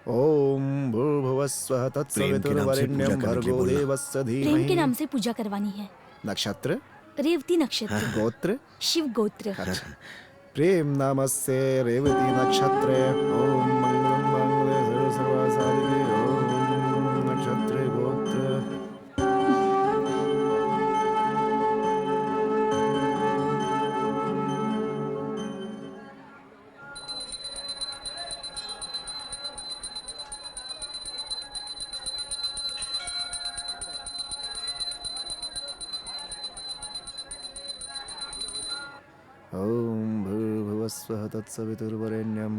ओम भूर्भुवस्वः तत्सवितुर्वरेण्यं भर्गो देवस्य प्रेम के धीमहि। नाम से पूजा करवानी है। नक्षत्र, रेवती नक्षत्र, गोत्र, शिव गोत्र। प्रेम नामस्य रेवती नक्षत्रे। ओम मंगलम मंगले सर्वसाधिके। ओम नक्षत्रे गोत्र। ओम भूर्भुवस्वः तत्सवितुर्वरेण्यं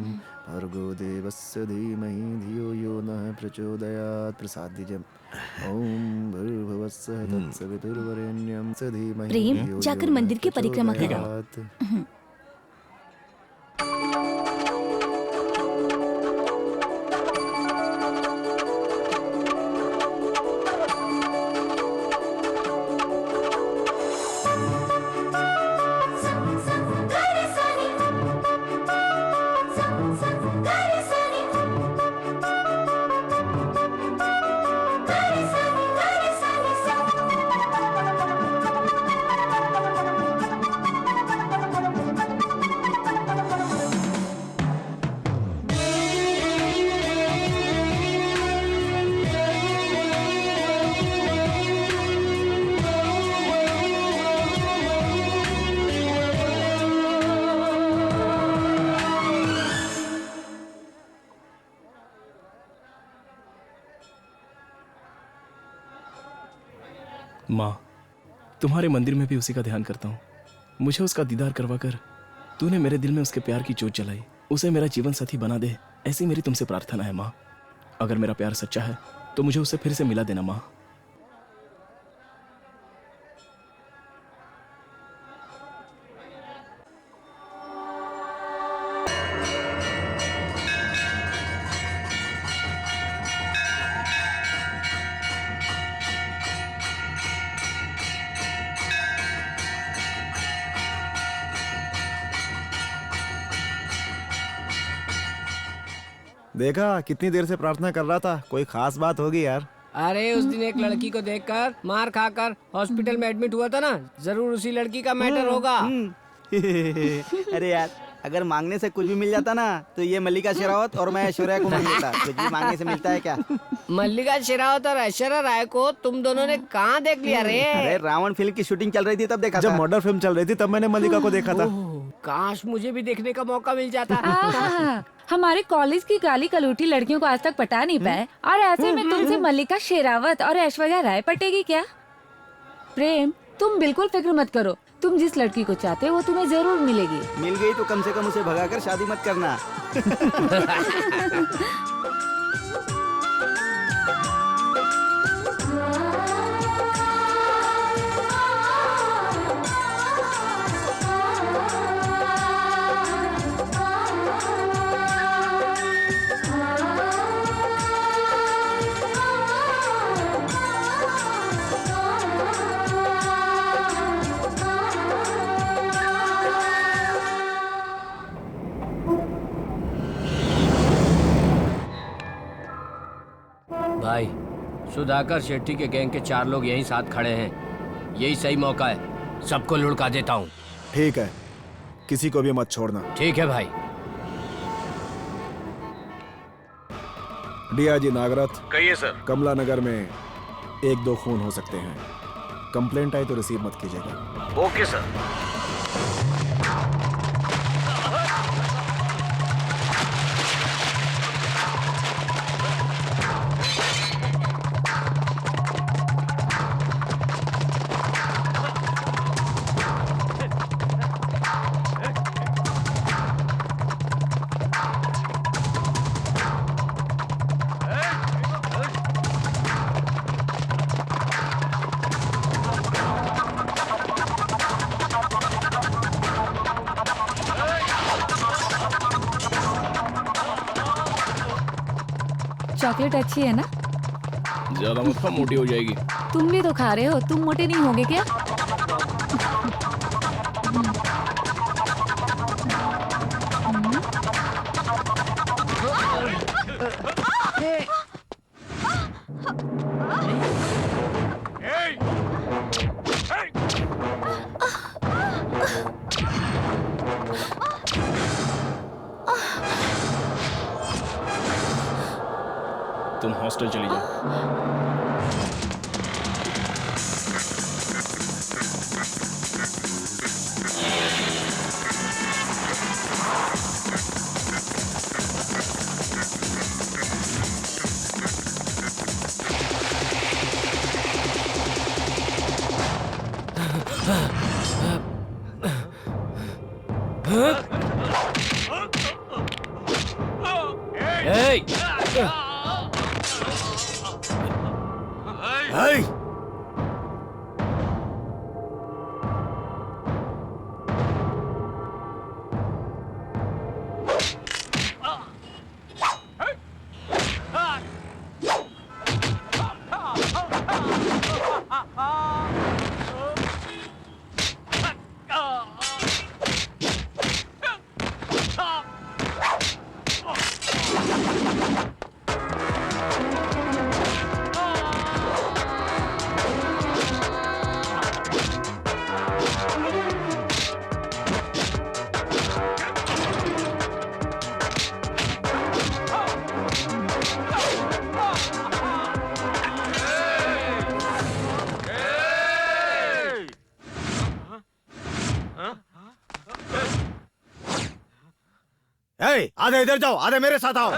भर्गो देवस्य धीमहि धियो यो नः प्रचोदयात् प्रसाद्यजम्। ओम भूर्भुवस्वः तत्सवितुर्वरेण्यं स धीमहि प्रेम, धियो यो जाकर नः मंदिर की परिक्रमा करो। प्रचोदयात्। माँ, तुम्हारे मंदिर में भी उसी का ध्यान करता हूँ। मुझे उसका दीदार करवा कर तूने मेरे दिल में उसके प्यार की जोत जलाई, उसे मेरा जीवन साथी बना दे, ऐसी मेरी तुमसे प्रार्थना है माँ। अगर मेरा प्यार सच्चा है तो मुझे उसे फिर से मिला देना माँ। देखा, कितनी देर से प्रार्थना कर रहा था। कोई खास बात होगी यार। अरे उस दिन एक लड़की को देखकर मार खाकर हॉस्पिटल में एडमिट हुआ था ना, जरूर उसी लड़की का मैटर होगा। अरे यार, अगर मांगने से कुछ भी मिल जाता ना तो ये मल्लिका शेरावत और मैं ऐश्वर्या को मिल जाता। कुछ भी मांगने से मिलता है क्या? मल्लिका शेरावत और ऐश्वर्या राय को तुम दोनों ने कहाँ देख लिया रे? अरे रावण फिल्म की शूटिंग चल रही थी तब देखा जब था। मर्डर फिल्म चल रही थी तब मैंने मल्लिका को देखा था। काश मुझे भी देखने का मौका मिल जाता। हमारे कॉलेज की काली कलूटी लड़कियों को आज तक पटा नहीं पाए, और ऐसे में तुमसे मल्लिका शेरावत और ऐश्वर्या राय पटेगी क्या? प्रेम, तुम बिल्कुल फिक्र मत करो, तुम जिस लड़की को चाहते हो वो तुम्हें जरूर मिलेगी। मिल गई तो कम से कम उसे भगाकर शादी मत करना। भाई, सुधाकर शेट्टी के गैंग के 4 लोग यहीं साथ खड़े हैं। यही सही मौका है, सबको लुढ़का देता हूँ। ठीक है, किसी को भी मत छोड़ना। ठीक है भाई। डीआईजी नागरथ, कहिए सर। कमला नगर में 1-2 खून हो सकते हैं। कंप्लेंट आई तो रिसीव मत कीजिएगा। Okay sir. चॉकलेट अच्छी है ना? ज्यादा मत खा, मोटी हो जाएगी। तुम भी तो खा रहे हो, तुम मोटे नहीं होगे क्या? तुम हॉस्टल चली जाओ। Hey! Hey! आधे इधर जाओ, आधे मेरे साथ आओ।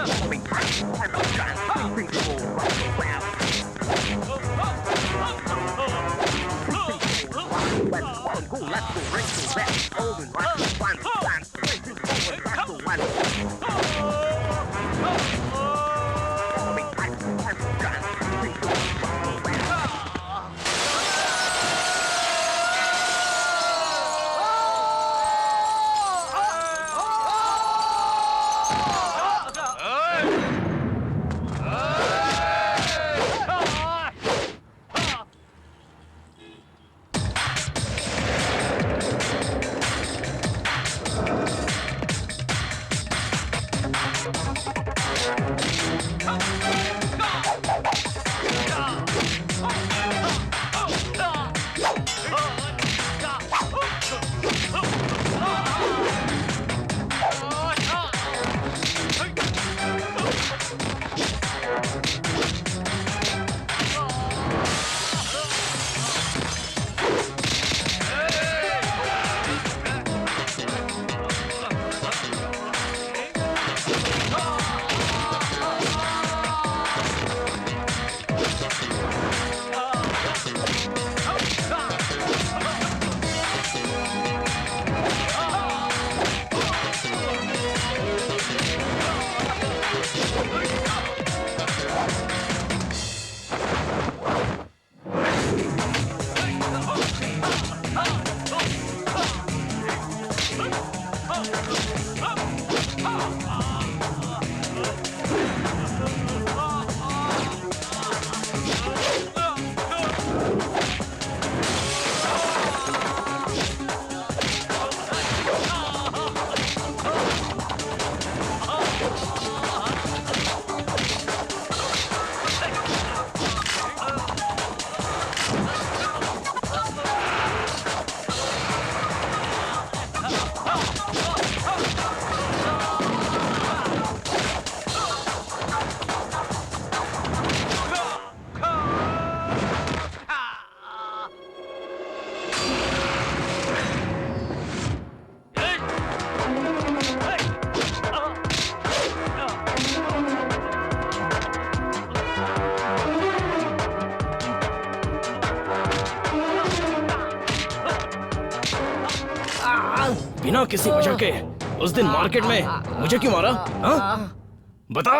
बिना किसी वजह के उस दिन मार्केट में मुझे क्यों मारा? हाँ? बता।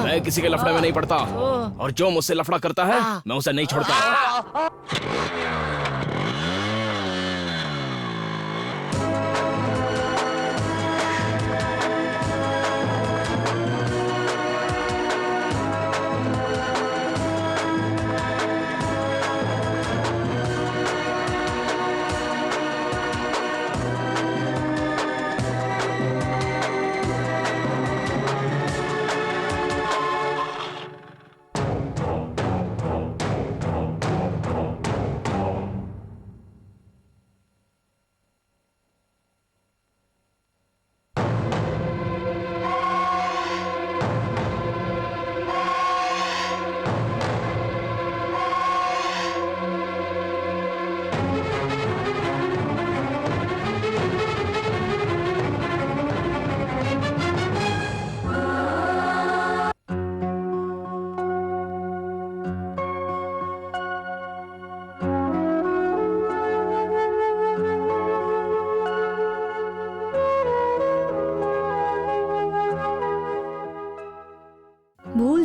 मैं किसी के लफड़े में नहीं पड़ता, और जो मुझसे लफड़ा करता है मैं उसे नहीं छोड़ता।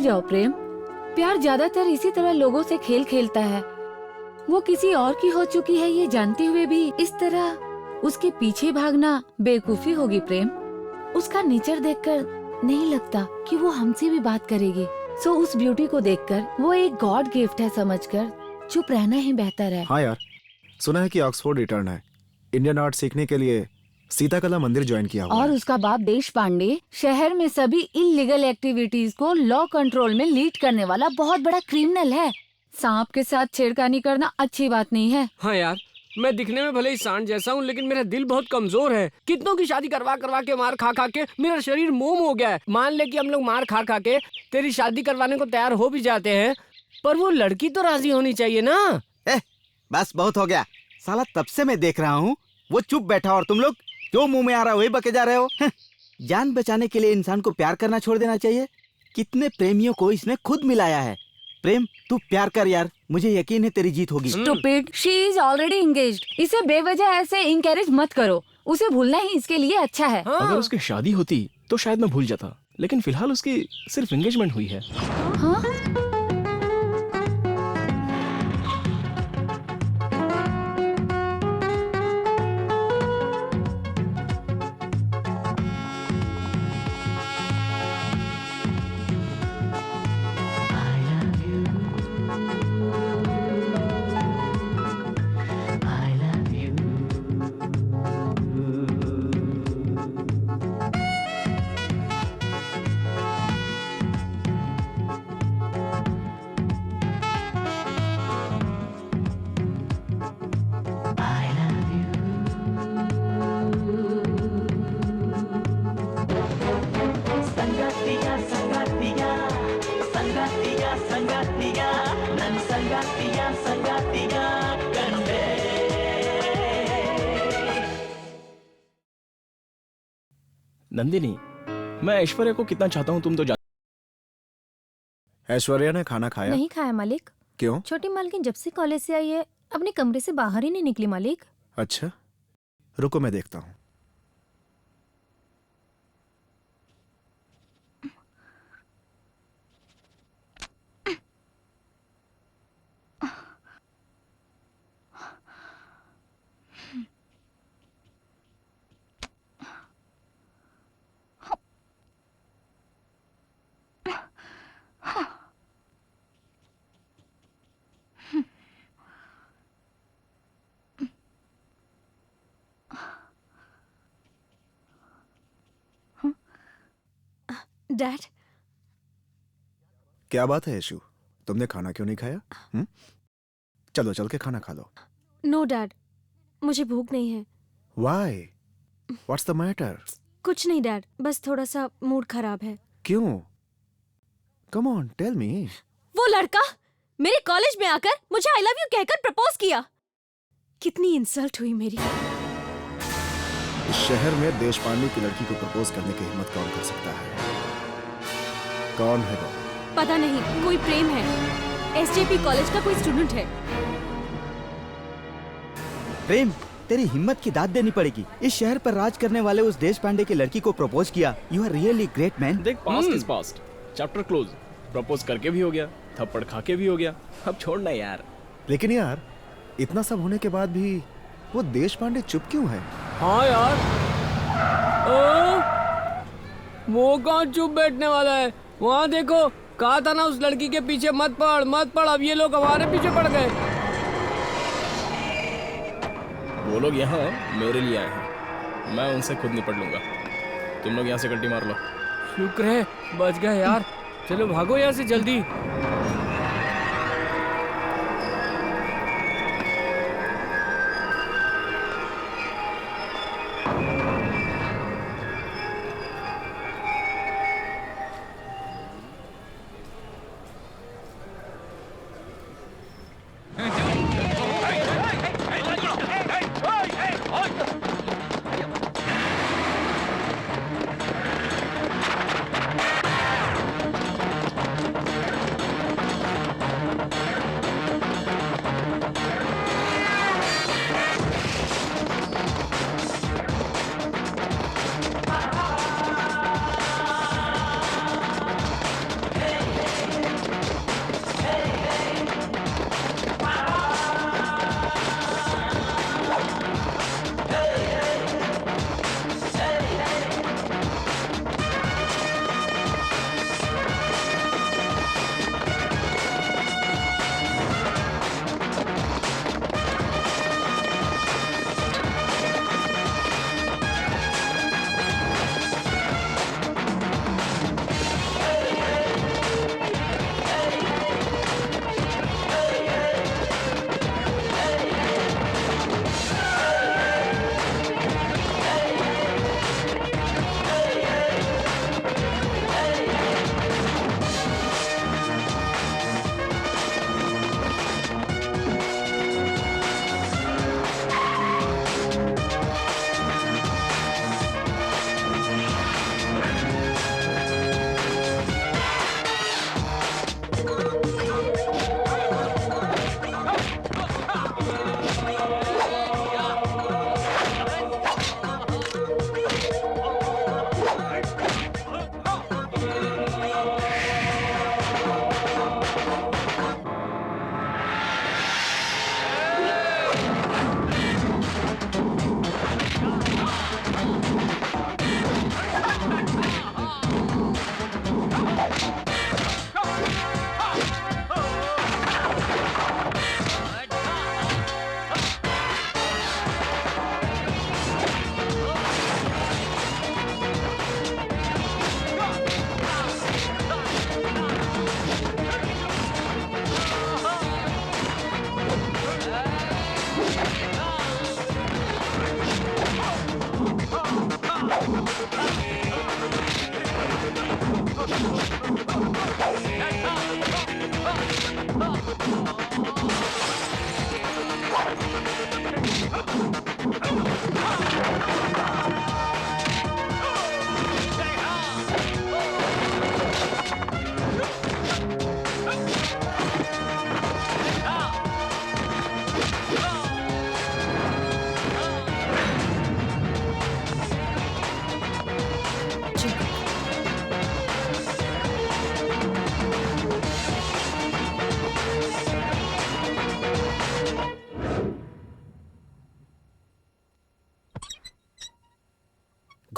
भूल जाओ प्रेम, प्यार ज्यादातर इसी तरह लोगों से खेल खेलता है। वो किसी और की हो चुकी है ये जानते हुए भी इस तरह उसके पीछे भागना बेवकूफी होगी प्रेम। उसका नेचर देखकर नहीं लगता कि वो हमसे भी बात करेगी। सो उस ब्यूटी को देखकर वो एक गॉड गिफ्ट है समझकर चुप रहना ही बेहतर है। हाँ यार, सुना है कि ऑक्सफोर्ड रिटर्न है, इंडियन आर्ट सीखने के लिए सीताकला मंदिर ज्वाइन किया हुआ और है। उसका बाप देश पांडे शहर में सभी इलीगल एक्टिविटीज को लॉ कंट्रोल में लीड करने वाला बहुत बड़ा क्रिमिनल है। सांप के साथ छेड़खानी करना अच्छी बात नहीं है। हाँ यार, मैं दिखने में भले ही सांड जैसा हूँ, लेकिन मेरा दिल बहुत कमजोर है। कितनों की शादी करवा करवा के मार खा खा के मेरा शरीर मोम हो गया है। मान ले कि हम लोग मार खा खा के तेरी शादी करवाने को तैयार हो भी जाते हैं, पर वो लड़की तो राजी होनी चाहिए ना। बस बहुत हो गया साला, तब से मैं देख रहा हूँ वो चुप बैठा और तुम लोग जो मुंह में आ रहा है वही बके जा रहे हो। जान बचाने के लिए इंसान को प्यार करना छोड़ देना चाहिए। कितने प्रेमियों को इसने खुद मिलाया है। प्रेम तू प्यार कर यार, मुझे यकीन है तेरी जीत होगी। Stupid, she is already engaged. इसे बेवजह ऐसे इंकरेज मत करो, उसे भूलना ही इसके लिए अच्छा है। अगर उसकी शादी होती तो शायद मैं भूल जाता, लेकिन फिलहाल उसकी सिर्फ एंगेजमेंट हुई है। हाँ? नंदिनी, मैं ऐश्वर्या को कितना चाहता हूँ तुम तो ऐश्वर्या ने खाना खाया? नहीं खाया मालिक। क्यों? छोटी मालकिन जब से कॉलेज से आई है अपने कमरे से बाहर ही नहीं निकली मालिक। अच्छा, रुको मैं देखता हूँ। डैड, क्या बात है यशु, तुमने खाना क्यों नहीं खाया? चलो चल के खाना खा लो। नो डैड, मुझे भूख नहीं है। Why? What's the matter? कुछ नहीं डैड, बस थोड़ा सा मूड खराब है। क्यों? Come on, tell me. वो लड़का मेरे कॉलेज में आकर मुझे आई लव यू कहकर प्रपोज किया। कितनी इंसल्ट हुई मेरी। इस शहर में देशपांडे की लड़की को प्रपोज करने की हिम्मत कौन कर सकता है? कौन है वो? पता नहीं, कोई प्रेम है। एसजेपी कॉलेज का कोई स्टूडेंट है। प्रेम, तेरी हिम्मत की दाद देनी पड़ेगी। इस शहर पर राज करने वाले उस देश पांडे की लड़की को प्रपोज किया। You are really great man. देख, past is past, chapter close. Propose करके भी हो गया, थप्पड़ खा के भी हो गया, अब छोड़ना यार। लेकिन यार, इतना सब होने के बाद भी वो देश पांडे चुप क्यों है? हाँ यार, वो कहाँ चुप बैठने वाला है? वहाँ देखो, कहा था ना उस लड़की के पीछे मत पड़ मत पड़। अब ये लोग हमारे पीछे पड़ गए। वो लोग यहाँ मेरे लिए आए हैं, मैं उनसे खुद निपट लूंगा। तुम लोग यहाँ से कल्टी मार लो। शुक्र है बच गए यार। चलो भागो यहाँ से जल्दी।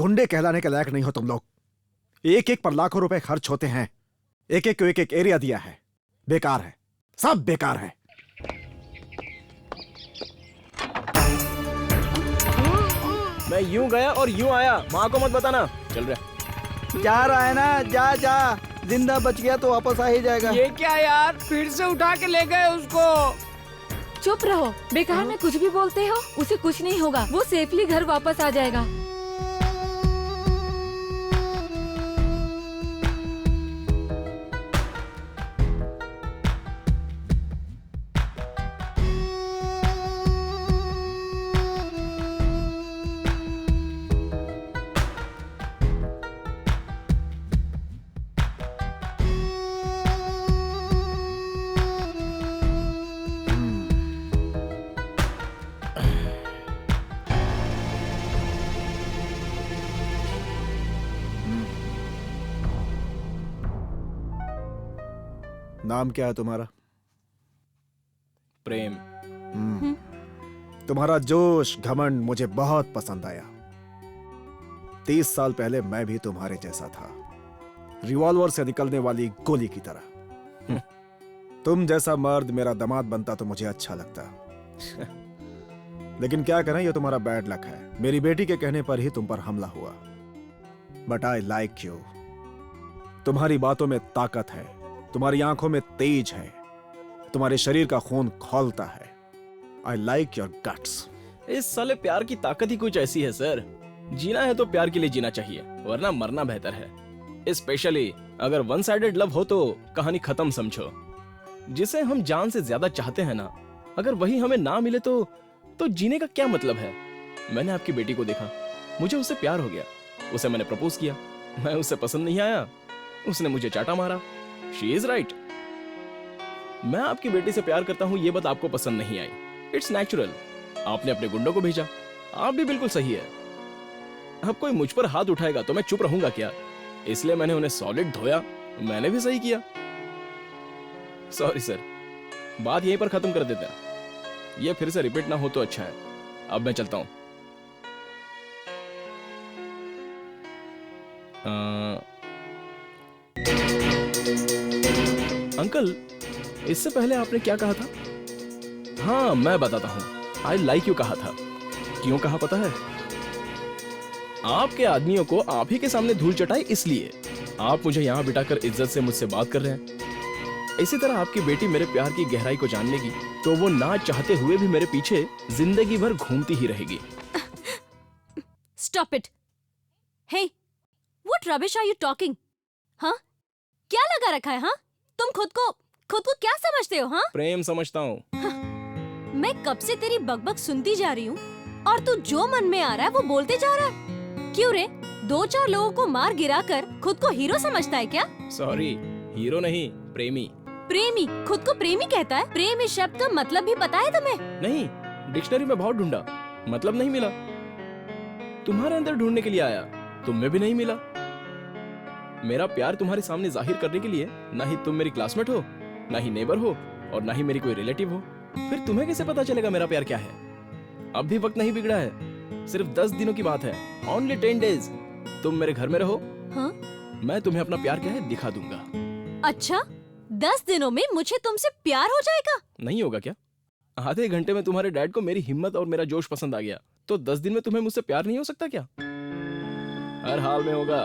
गुंडे कहलाने के लायक नहीं हो तुम लोग। एक एक पर लाखों रुपए खर्च होते हैं, एक एक को एक एक एरिया दिया है। बेकार है, सब बेकार है। मैं यूं गया और यूं आया, माँ को मत बताना। चल रहा जा रहा है ना, जा जा, जिंदा बच गया तो वापस आ ही जाएगा। ये क्या यार, फिर से उठा के ले गए उसको। चुप रहो, बेकार में कुछ भी बोलते हो। उसे कुछ नहीं होगा, वो सेफली घर वापस आ जाएगा। नाम क्या है तुम्हारा? प्रेम। तुम्हारा जोश घमंड मुझे बहुत पसंद आया। 30 साल पहले मैं भी तुम्हारे जैसा था, रिवॉल्वर से निकलने वाली गोली की तरह। तुम जैसा मर्द मेरा दामाद बनता तो मुझे अच्छा लगता। लेकिन क्या करें, ये तुम्हारा बैड लक है। मेरी बेटी के कहने पर ही तुम पर हमला हुआ। But I like you. तुम्हारी बातों में ताकत है, तुम्हारी आंखों में तेज है, तुम्हारे शरीर का खून खौलता है। I like your guts. इस साले प्यार की ताकत ही कुछ ऐसी है सर। जीना है तो प्यार के लिए जीना चाहिए, वरना मरना बेहतर है। स्पेशली अगर वन साइडेड लव हो तो कहानी खत्म समझो। जिसे हम जान से ज्यादा चाहते हैं ना, अगर वही हमें ना मिले तो जीने का क्या मतलब है। मैंने आपकी बेटी को देखा, मुझे उससे प्यार हो गया। उसे मैंने प्रपोज किया, मैं उसे पसंद नहीं आया, उसने मुझे चाटा मारा। She is right. मैं आपकी बेटी से प्यार करता हूं, ये बात आपको पसंद नहीं आई। It's natural. आपने अपने गुंडों को भेजा, आप भी बिल्कुल सही है। अब कोई मुझ पर हाथ उठाएगा तो मैं चुप रहूंगा क्या? इसलिए मैंने उन्हें सॉलिड धोया। मैंने भी सही किया। सॉरी सर, बात यहीं पर खत्म कर देते हैं। ये फिर से रिपीट ना हो तो अच्छा है। अब मैं चलता हूं। अंकल, इससे पहले आपने क्या कहा था? हाँ, मैं बताता हूं। आई लाइक यू कहा था। क्यों कहा पता है? आपके आदमियों को आप ही के सामने धूल चटाई, इसलिए आप मुझे यहां बिठाकर इज्जत से मुझसे बात कर रहे हैं। इसी तरह आपकी बेटी मेरे प्यार की गहराई को जान लेगी तो वो ना चाहते हुए भी मेरे पीछे जिंदगी भर घूमती ही रहेगी। Stop it. Hey, what rubbish are you talking? हाँ? क्या लगा रखा है? हाँ? तुम खुद को क्या समझते हो? हाँ? प्रेम समझता हूँ। मैं कब से तेरी बकबक सुनती जा रही हूँ और तू जो मन में आ रहा है वो बोलते जा रहा है। क्यों रे? 2-4 लोगों को मार गिराकर खुद को हीरो समझता है क्या? सॉरी, हीरो नहीं, प्रेमी। प्रेमी? खुद को प्रेमी कहता है? प्रेम इस शब्द का मतलब भी पता है तुम्हें? नहीं, डिक्शनरी में बहुत ढूंढा, मतलब नहीं मिला। तुम्हारे अंदर ढूंढने के लिए आया, तुम में भी नहीं मिला। मेरा प्यार तुम्हारे सामने जाहिर करने के लिए ना ही तुम मेरी क्लासमेट हो, ना ही नेबर हो, और ना ही मेरी कोई रिलेटिव हो। फिर तुम्हें कैसे पता चलेगा मेरा प्यार क्या है? अब भी वक्त नहीं बिगड़ा है, सिर्फ 10 दिनों की बात है। Only 10 days। तुम मेरे घर में रहो, हाँ? मैं तुम्हें अपना प्यार क्या है दिखा दूंगा। अच्छा, 10 दिनों में मुझे तुमसे प्यार हो जाएगा? नहीं होगा क्या? आधे घंटे में तुम्हारे डैड को मेरी हिम्मत और मेरा जोश पसंद आ गया, तो 10 दिन में तुम्हें मुझसे प्यार नहीं हो सकता क्या? हर हाल में होगा।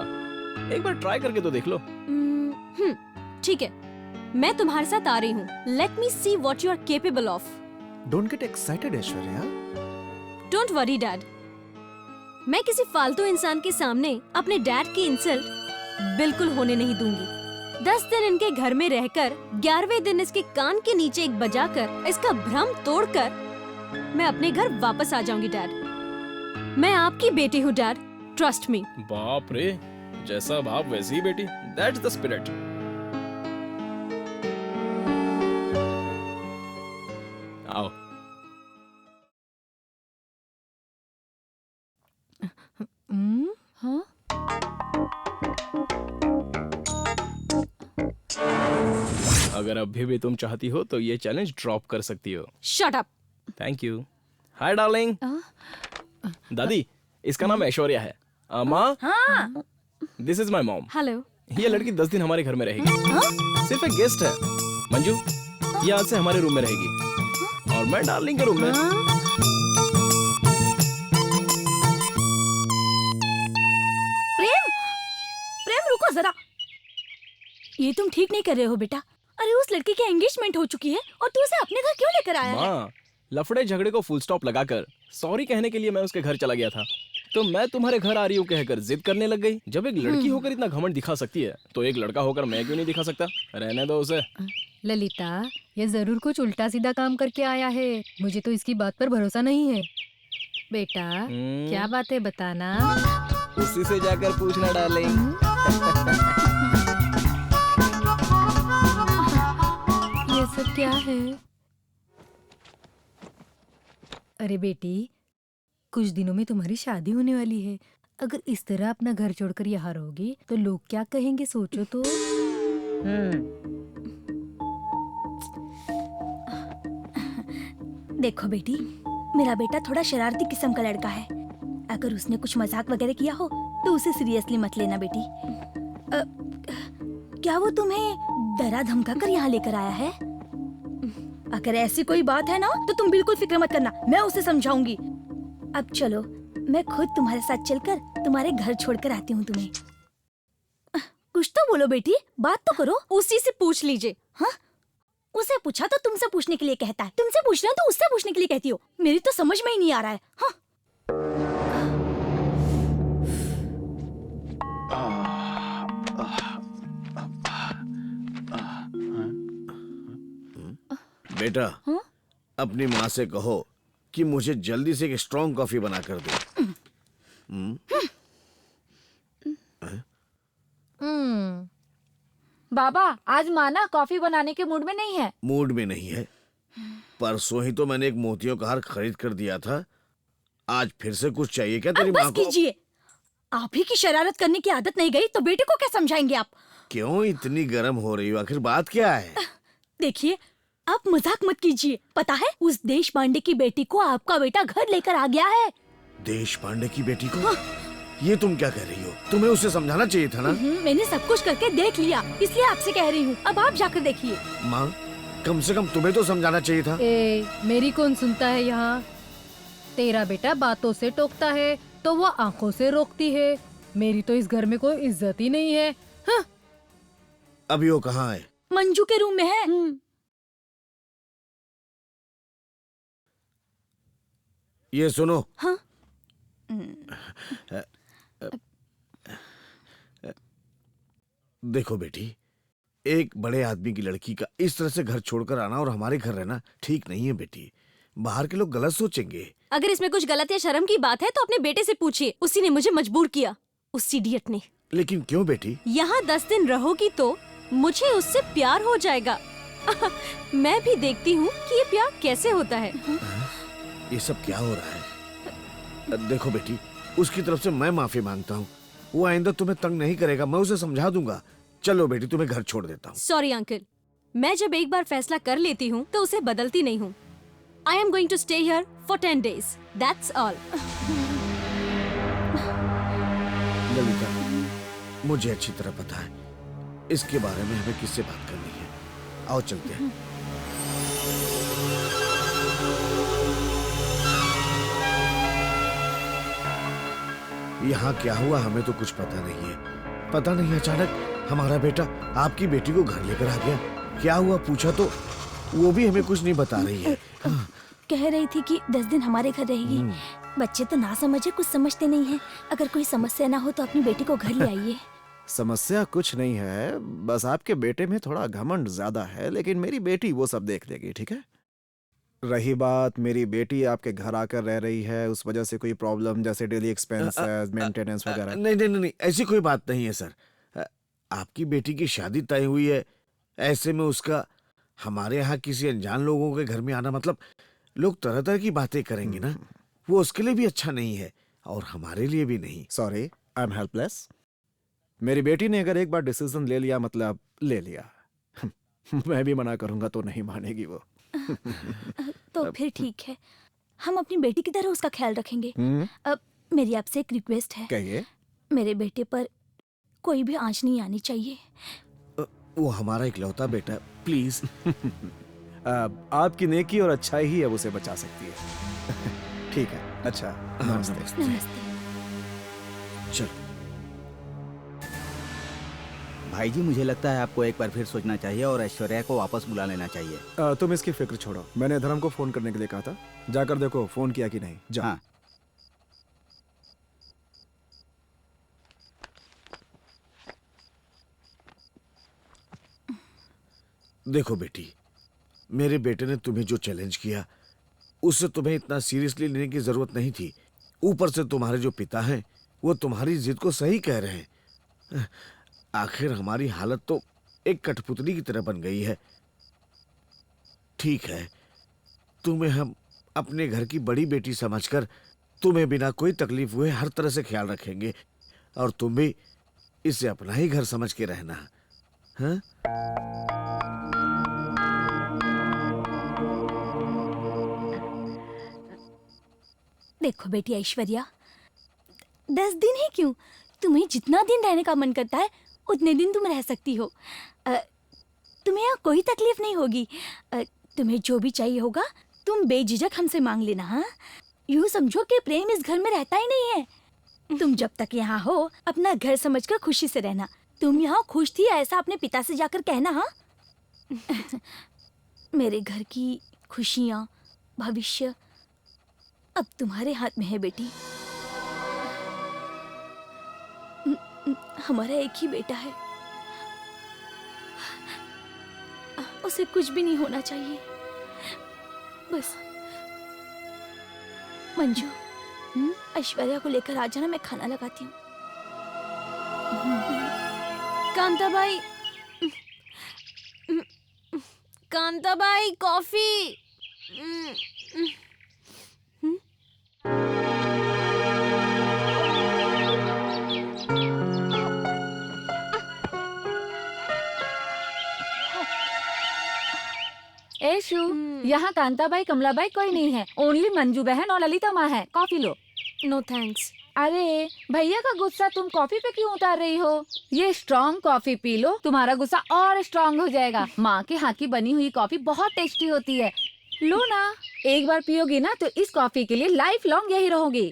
एक बार ट्राई करके तो देख लो। ठीक है, मैं तुम्हारे साथ आ रही हूँ। Let me see what you are capable of. Don't get excited Aishwarya. Don't worry dad, मैं किसी फालतू इंसान के सामने अपने डैड की इंसल्ट बिल्कुल होने नहीं दूंगी। 10 दिन इनके घर में रहकर 11वें दिन इसके कान के नीचे एक बजाकर इसका भ्रम तोड़कर मैं अपने घर वापस आ जाऊंगी डैड। मैं आपकी बेटी हूँ डैड, ट्रस्ट मी। बाप रे, जैसा बाप वैसी ही बेटी। That's the spirit. आओ। हाँ? अगर अभी भी तुम चाहती हो तो ये चैलेंज ड्रॉप कर सकती हो। Shut up. Thank you. Hi darling. दादी, इसका नाम ऐश्वर्या है। माँ, हाँ this is my mom. Hello. ये लड़की 10 दिन हमारे घर में रहेगी। सिर्फ एक गेस्ट है। मंजू, ये आज से हमारे रूम में रहेगी और मैं डार्लिंग के रूम में। प्रेम, प्रेम रुको जरा, ये तुम ठीक नहीं कर रहे हो बेटा। अरे उस लड़की की एंगेजमेंट हो चुकी है और तू उसे अपने घर क्यों लेकर आया है? माँ, लफड़े झगड़े को फुल स्टॉप लगाकर सॉरी कहने के लिए मैं उसके घर चला गया था, तो मैं तुम्हारे घर आ रही हूँ कहकर जिद करने लग गई। जब एक लड़की होकर इतना घमंड दिखा सकती है, तो एक लड़का होकर मैं क्यों नहीं दिखा सकता? रहने दो उसे। ललिता, ये जरूर कुछ उल्टा सीधा काम करके आया है। मुझे तो इसकी बात पर भरोसा नहीं है। बेटा, क्या बात है बताना। उसी से जाकर पूछना डार्लिंग। ये सब क्या है? अरे बेटी, कुछ दिनों में तुम्हारी शादी होने वाली है। अगर इस तरह अपना घर छोड़कर यहाँ रहोगी तो लोग क्या कहेंगे, सोचो तो। देखो बेटी, मेरा बेटा थोड़ा शरारती किस्म का लड़का है। अगर उसने कुछ मजाक वगैरह किया हो तो उसे सीरियसली मत लेना बेटी। क्या वो तुम्हें डरा धमका कर यहाँ लेकर आया है? अगर ऐसी कोई बात है ना तो तुम बिल्कुल फिक्र मत करना, मैं उसे समझाऊंगी। अब चलो, मैं खुद तुम्हारे साथ चलकर तुम्हारे घर छोड़कर आती हूँ तुम्हें। कुछ तो बोलो बेटी, बात तो करो। उसी से पूछ लीजिए। हाँ, उसे पूछा तो तुमसे पूछने के लिए कहता है, तुमसे पूछना तो उससे पूछने के लिए कहती हो। मेरी तो समझ में ही नहीं आ रहा है। हाँ? बेटा, अपनी माँ से कहो कि मुझे जल्दी से एक स्ट्रॉन्ग कॉफी बना कर दे। बाबा, आज माँ ना कॉफी बनाने के मूड में नहीं है। मूड में नहीं है? परसों ही तो मैंने एक मोतियों का हार खरीद कर दिया था। आज फिर से कुछ चाहिए क्या तेरी माँ को? बस कीजिए, आप ही की शरारत करने की आदत नहीं गई तो बेटे को क्या समझाएंगे आप? क्यों इतनी गर्म हो रही हो? आखिर बात क्या है? देखिए, आप मजाक मत कीजिए। पता है, उस देश पांडे की बेटी को आपका बेटा घर लेकर आ गया है। देश पांडे की बेटी को? हाँ। ये तुम क्या कह रही हो? तुम्हें उसे समझाना चाहिए था ना। मैंने सब कुछ करके देख लिया, इसलिए आपसे कह रही हूँ। अब आप जाकर देखिए। माँ, कम से कम तुम्हें तो समझाना चाहिए था। मेरी कौन सुनता है यहाँ? तेरा बेटा बातों से टोकता है तो वो आंखों से रोकती है। मेरी तो इस घर में कोई इज्जत ही नहीं है। हाँ? अभी वो कहाँ है? मंजू के रूम में है। ये सुनो। हाँ? देखो बेटी, एक बड़े आदमी की लड़की का इस तरह से घर छोड़कर आना और हमारे घर रहना ठीक नहीं है बेटी। बाहर के लोग गलत सोचेंगे। अगर इसमें कुछ गलत या शर्म की बात है तो अपने बेटे से पूछिए। उसी ने मुझे मजबूर किया, उस इडियट ने। लेकिन क्यों बेटी? यहाँ 10 दिन रहोगी तो मुझे उससे प्यार हो जाएगा। मैं भी देखती हूँ कि ये प्यार कैसे होता है। ये सब क्या हो रहा है? देखो बेटी, उसकी तरफ से मैं माफी मांगता हूँ। वो आइंदा तुम्हें तंग नहीं करेगा, मैं उसे समझा दूंगा। चलो बेटी, तुम्हें घर छोड़ देता हूँ। सॉरी अंकल, मैं जब एक बार फैसला कर लेती हूँ तो उसे बदलती नहीं हूँ। I am going to stay here for 10 days. That's all. Lalita, मुझे अच्छी तरह पता है इसके बारे में हमें किससे बात करनी है। आओ चलते हैं। यहाँ क्या हुआ हमें तो कुछ पता नहीं है। पता नहीं अचानक हमारा बेटा आपकी बेटी को घर लेकर आ गया। क्या हुआ पूछा तो वो भी हमें कुछ नहीं बता रही है। कह रही थी कि 10 दिन हमारे घर रहेगी। बच्चे तो ना समझे, कुछ समझते नहीं हैं। अगर कोई समस्या ना हो तो अपनी बेटी को घर ले आइए। समस्या कुछ नहीं है, बस आपके बेटे में थोड़ा घमंड ज्यादा है, लेकिन मेरी बेटी वो सब देख लेगी, ठीक है? रही बात मेरी बेटी आपके घर आकर रह रही है, उस वजह से कोई प्रॉब्लम जैसे डेली एक्सपेंसेस, मेंटेनेंस वगैरह? नहीं नहीं नहीं, ऐसी कोई बात नहीं है सर। आपकी बेटी की शादी तय हुई है, ऐसे में उसका हमारे यहाँ किसी अनजान लोगों के घर में आना, मतलब लोग तरह तरह की बातें करेंगे ना, वो उसके लिए भी अच्छा नहीं है और हमारे लिए भी नहीं। Sorry, I am helpless. मेरी बेटी ने अगर एक बार डिसीजन ले लिया मतलब ले लिया। मैं भी मना करूंगा तो नहीं मानेगी वो। तो फिर ठीक है, हम अपनी बेटी की तरह उसका ख्याल रखेंगे। अब मेरी आपसे एक रिक्वेस्ट है। कहिए। मेरे बेटे पर कोई भी आंच नहीं आनी चाहिए। वो हमारा इकलौता बेटा, प्लीज। आपकी नेकी और अच्छाई ही अब उसे बचा सकती है। ठीक है, अच्छा, नमस्ते। नमस्ते। चल भाई जी, मुझे लगता है आपको एक बार फिर सोचना चाहिए और ऐश्वर्या को वापस बुला लेना चाहिए। तुम इसकी फिक्र छोड़ो, मैंने धर्म को फोन करने के लिए कहा था, जाकर देखो फोन किया कि नहीं। जाओ। हाँ। देखो बेटी, मेरे बेटे ने तुम्हें जो चैलेंज किया उससे तुम्हें इतना सीरियसली लेने की जरूरत नहीं थी। ऊपर से तुम्हारे जो पिता हैं वो तुम्हारी जिद को सही कह रहे हैं। आखिर हमारी हालत तो एक कठपुतली की तरह बन गई है। ठीक है, तुम्हें हम अपने घर की बड़ी बेटी समझकर तुम्हें बिना कोई तकलीफ हुए हर तरह से ख्याल रखेंगे, और तुम भी इसे अपना ही घर समझ के रहना। हाँ? देखो बेटी ऐश्वर्या, 10 दिन ही क्यों, तुम्हें जितना दिन रहने का मन करता है उतने दिन तुम रह सकती हो। तुम्हें यहाँ कोई तकलीफ नहीं होगी। तुम्हें जो भी चाहिए होगा तुम बेझिझक हमसे मांग लेना। हाँ, यूँ समझो कि प्रेम इस घर में रहता ही नहीं है। तुम जब तक यहाँ हो अपना घर समझकर खुशी से रहना। तुम यहाँ खुश थी ऐसा अपने पिता से जाकर कहना। हाँ मेरे घर की खुशियाँ, भविष्य अब तुम्हारे हाथ में है बेटी। हमारा एक ही बेटा है, उसे कुछ भी नहीं होना चाहिए। बस मंजू, ऐश्वर्या को लेकर आ जाना, मैं खाना लगाती हूँ। कांताबाई, कांताबाई, कॉफी। ए शू, यहाँ कांताबाई, कमलाबाई कोई नहीं है, ओनली मंजू बहन और ललिता माँ है। कॉफी लो। No thanks. अरे भैया का गुस्सा तुम कॉफी पे क्यों उतार रही हो? ये स्ट्रॉन्ग कॉफी पी लो, तुम्हारा गुस्सा और स्ट्रॉन्ग हो जाएगा। माँ के हाथ की बनी हुई कॉफी बहुत टेस्टी होती है। लो ना, एक बार पियोगी ना तो इस कॉफी के लिए लाइफ लॉन्ग यही रहोगी।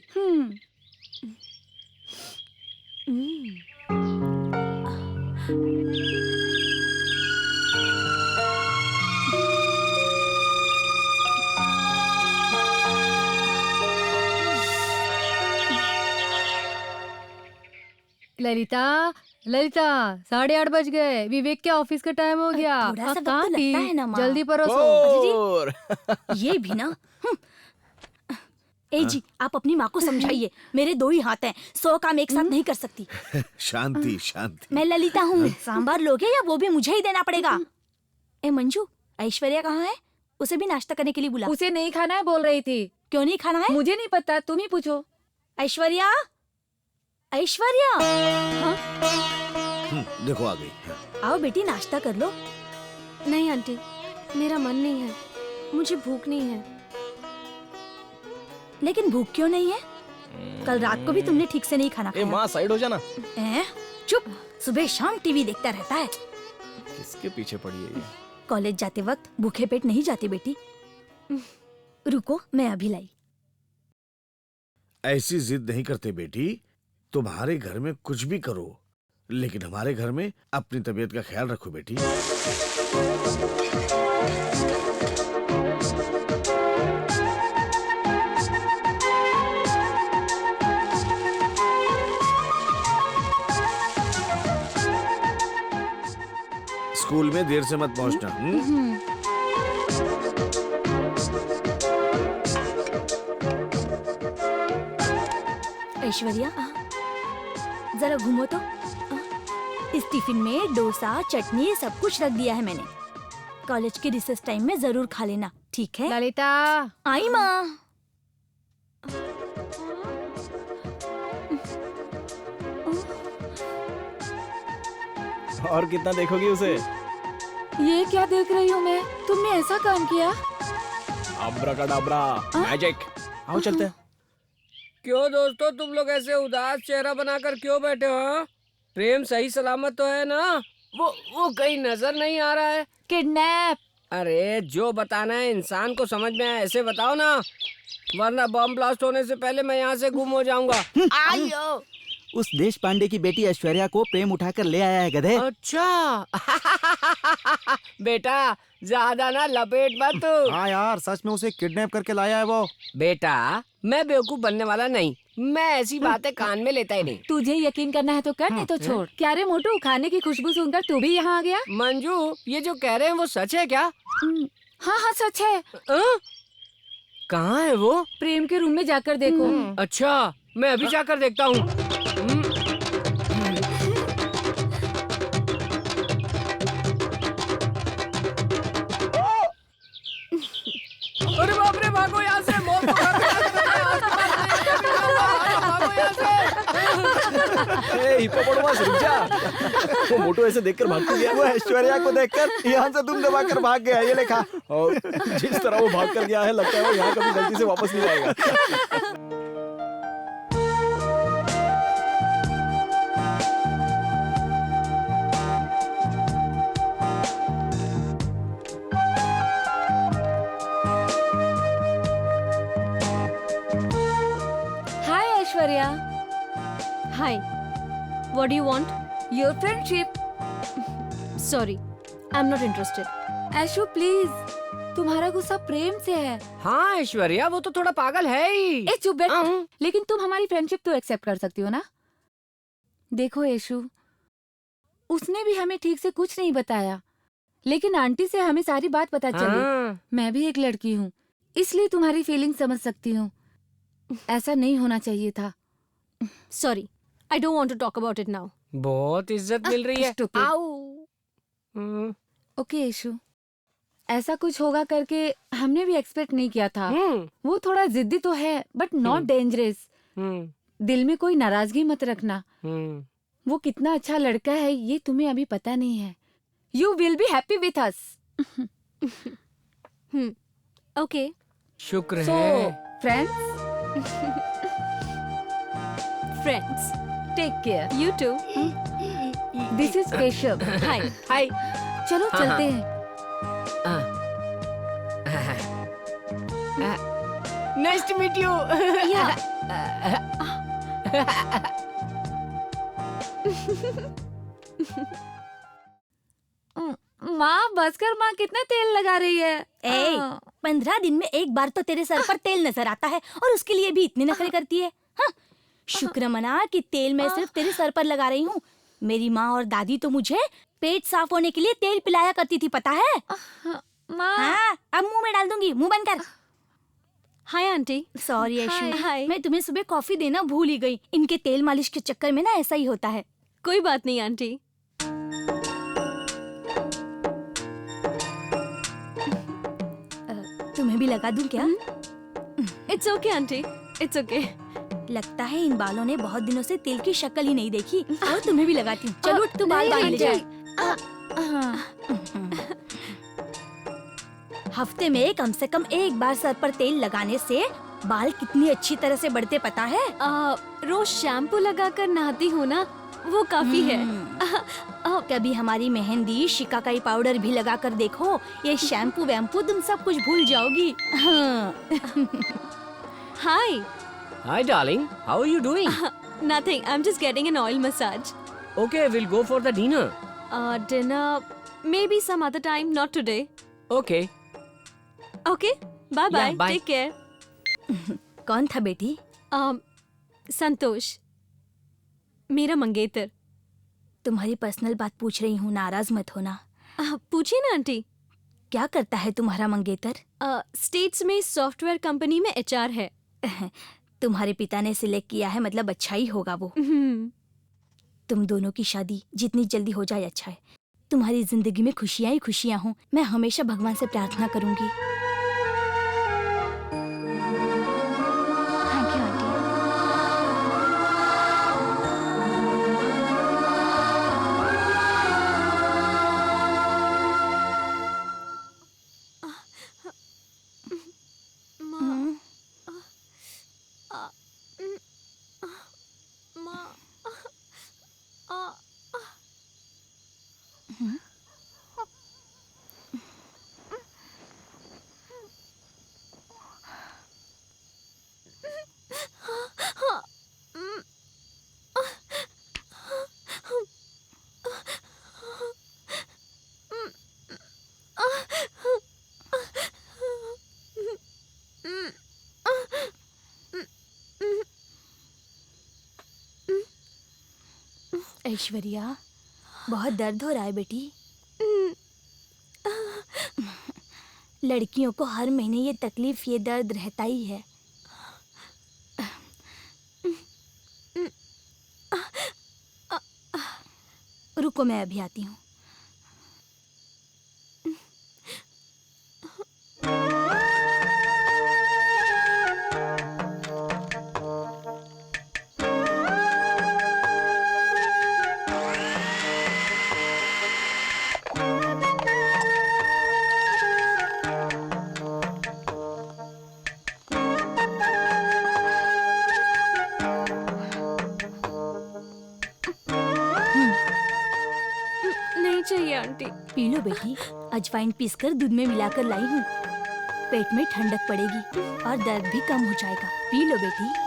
ललिता, ललिता, 8:30 बज गए। विवेक के ऑफिस का टाइम हो गया। थोड़ा सा वक्त कहाँ तो थी? लगता है ना माँ। जल्दी परोसो। और ये भी ना। ए जी, आप अपनी माँ को समझाइए, मेरे 2 ही हाथ हैं, 100 काम एक साथ नहीं कर सकती। शांति शांति। मैं ललिता हूँ। सांभर लोगे या वो भी मुझे ही देना पड़ेगा? ए मंजू, ऐश्वर्या कहाँ है? उसे भी नाश्ता करने के लिए बुला। उसे नहीं खाना है बोल रही थी। क्यों नहीं खाना है? मुझे नहीं पता, तुम ही पूछो। ऐश्वर्या, ऐश्वर्या। हाँ? देखो आ गई। आओ बेटी, नाश्ता कर लो। नहीं आंटी, मेरा मन नहीं है, मुझे भूख नहीं है। लेकिन भूख क्यों नहीं है? कल रात को भी तुमने ठीक से नहीं खाना ए खाया। माँ, साइड हो जाना। चुप, सुबह शाम टीवी देखता रहता है। किसके पीछे पड़ी है ये? कॉलेज जाते वक्त भूखे पेट नहीं जाती बेटी। रुको, मैं अभी लाई। ऐसी जिद नहीं करते बेटी, तुम्हारे घर में कुछ भी करो, लेकिन हमारे घर में अपनी तबीयत का ख्याल रखो बेटी। स्कूल में देर से मत पहुंचना। ऐश्वर्या, जरा घूमो तो। इस टिफिन में डोसा, चटनी सब कुछ रख दिया है मैंने। कॉलेज के रिसेस टाइम में जरूर खा लेना, ठीक है? ललिता, आई माँ। और कितना देखोगी उसे? ये क्या देख रही हूँ मैं? तुमने ऐसा काम किया? अब्राकडाब्रा, मैजिक। आओ चलते हैं। क्यों दोस्तों, तुम लोग ऐसे उदास चेहरा बनाकर क्यों बैठे हो? हाँ? प्रेम सही सलामत तो है ना? वो कहीं नजर नहीं आ रहा है। किडनैप। अरे जो बताना है इंसान को समझ में आए ऐसे बताओ ना, वरना बम ब्लास्ट होने से पहले मैं यहाँ से गुम हो जाऊंगा। आयो। उस देश पांडे की बेटी ऐश्वर्या को प्रेम उठाकर ले आया है गधे। अच्छा। बेटा ज्यादा ना लपेट मत। हाँ यार, सच में उसे किडनैप करके लाया है वो। बेटा मैं बेवकूफ बनने वाला नहीं, मैं ऐसी बातें कान में लेता ही नहीं। तुझे यकीन करना है तो कर, नहीं तो छोड़। क्या रे मोटू, खाने की खुशबू सुनकर तू भी यहाँ आ गया? मंजू ये जो कह रहे हैं वो सच है क्या? हाँ हाँ सच है। कहाँ है वो? प्रेम के रूम में जाकर देखो। अच्छा मैं अभी जाकर देखता हूँ। अरे बाप रे, भागो यहाँ से, मौत को भागो यहाँ से। ए हिप्पोपोटामस, रुक जा। वो मोटू ऐसे देखकर भाग गया। वो ऐश्वर्या को देखकर यहाँ से दुम दबाकर भाग गया, ये लिखा। और जिस तरह वो भाग कर गया है, लगता है वो यहाँ कभी गलती से वापस नहीं आएगा। Hi Aishwarya. Hi. What do you want? Your friendship. Sorry, I'm not interested. Aishu please, तुम्हारा गुस्सा प्रेम से है। हाँ ऐश्वर्या, वो तो थोड़ा पागल है ही। ए चुप बैठ। लेकिन तुम हमारी फ्रेंडशिप तो एक्सेप्ट कर सकती हो ना? देखो ऐशु, उसने भी हमें ठीक से कुछ नहीं बताया, लेकिन आंटी से हमें सारी बात पता चली। मैं भी एक लड़की हूँ, इसलिए तुम्हारी फीलिंग समझ सकती हूँ। ऐसा नहीं होना चाहिए था। Sorry, I don't want to talk about it now. बहुत इज्जत मिल रही है। Stupid. आओ। ओके ऐशु, ऐसा कुछ होगा करके हमने भी एक्सपेक्ट नहीं किया था। वो थोड़ा जिद्दी तो है, बट नॉट डेंजरस। दिल में कोई नाराजगी मत रखना। वो कितना अच्छा लड़का है ये तुम्हें अभी पता नहीं है। You will be happy with us. Okay. शुक्र सो है। Friends, Friends. Take care. You too. This is Keshav. Hi. Hi. चलो चलते हैं। Nice to meet you. माँ बस कर, माँ कितना तेल लगा रही है। 15 दिन में एक बार तो तेरे सर पर तेल नजर आता है और उसके लिए भी इतने नखरे करती है। हाँ? शुक्र मना कि तेल मैं सिर्फ तेरे सर पर लगा रही हूँ। मेरी माँ और दादी तो मुझे पेट साफ होने के लिए तेल पिलाया करती थी, पता है? माँ हाँ, अब मुंह में डाल दूंगी, मुंह बंद कर। Hi, auntie. Sorry ऐशु, Hi. मैं तुम्हें सुबह कॉफी देना भूल ही गई। इनके तेल मालिश के चक्कर में ना ऐसा ही होता है। कोई बात नहीं आंटी। तुम्हें भी लगा दूं क्या? It's okay aunty, it's okay. लगता है इन बालों ने बहुत दिनों से तेल की शक्ल ही नहीं देखी। और तुम्हें भी लगाती हूँ। चलो तू बाल बांध ले जाए। हफ्ते में कम से कम एक बार सर पर तेल लगाने से बाल कितनी अच्छी तरह से बढ़ते पता है? रोज शैम्पू लगाकर नहाती हूँ ना, वो काफी है। कभी हमारी मेहंदी शिकाकाई पाउडर भी लगा कर देखो। ये शैम्पू वैम्पू तुम सब कुछ भूल जाओगी। Hi. Hi darling, how are you doing? Nothing, I'm just getting an oil massage. Okay, we'll go for the dinner. Dinner, maybe some other time, not today. Okay. Okay, bye bye. Yeah, bye. Take care. कौन था बेटी? संतोष, मेरा मंगेतर। तुम्हारी personal बात पूछ रही हूँ, नाराज मत होना। पूछिए ना आंटी। क्या करता है तुम्हारा मंगेतर? स्टेट्स में सॉफ्टवेयर कंपनी में HR है। तुम्हारे पिता ने सिलेक्ट किया है, मतलब अच्छा ही होगा वो। तुम दोनों की शादी जितनी जल्दी हो जाए अच्छा है। तुम्हारी जिंदगी में खुशियां ही खुशियां हों। मैं हमेशा भगवान से प्रार्थना करूंगी। Thank you aunty. ऐश्वर्या, बहुत दर्द हो रहा है बेटी। लड़कियों को हर महीने ये तकलीफ, ये दर्द रहता ही है। रुको, मैं अभी आती हूँ। नहीं चाहिए आंटी। पी लो बेटी, अजवाइन पीसकर दूध में मिलाकर लाई हूँ। पेट में ठंडक पड़ेगी और दर्द भी कम हो जाएगा। पी लो बेटी।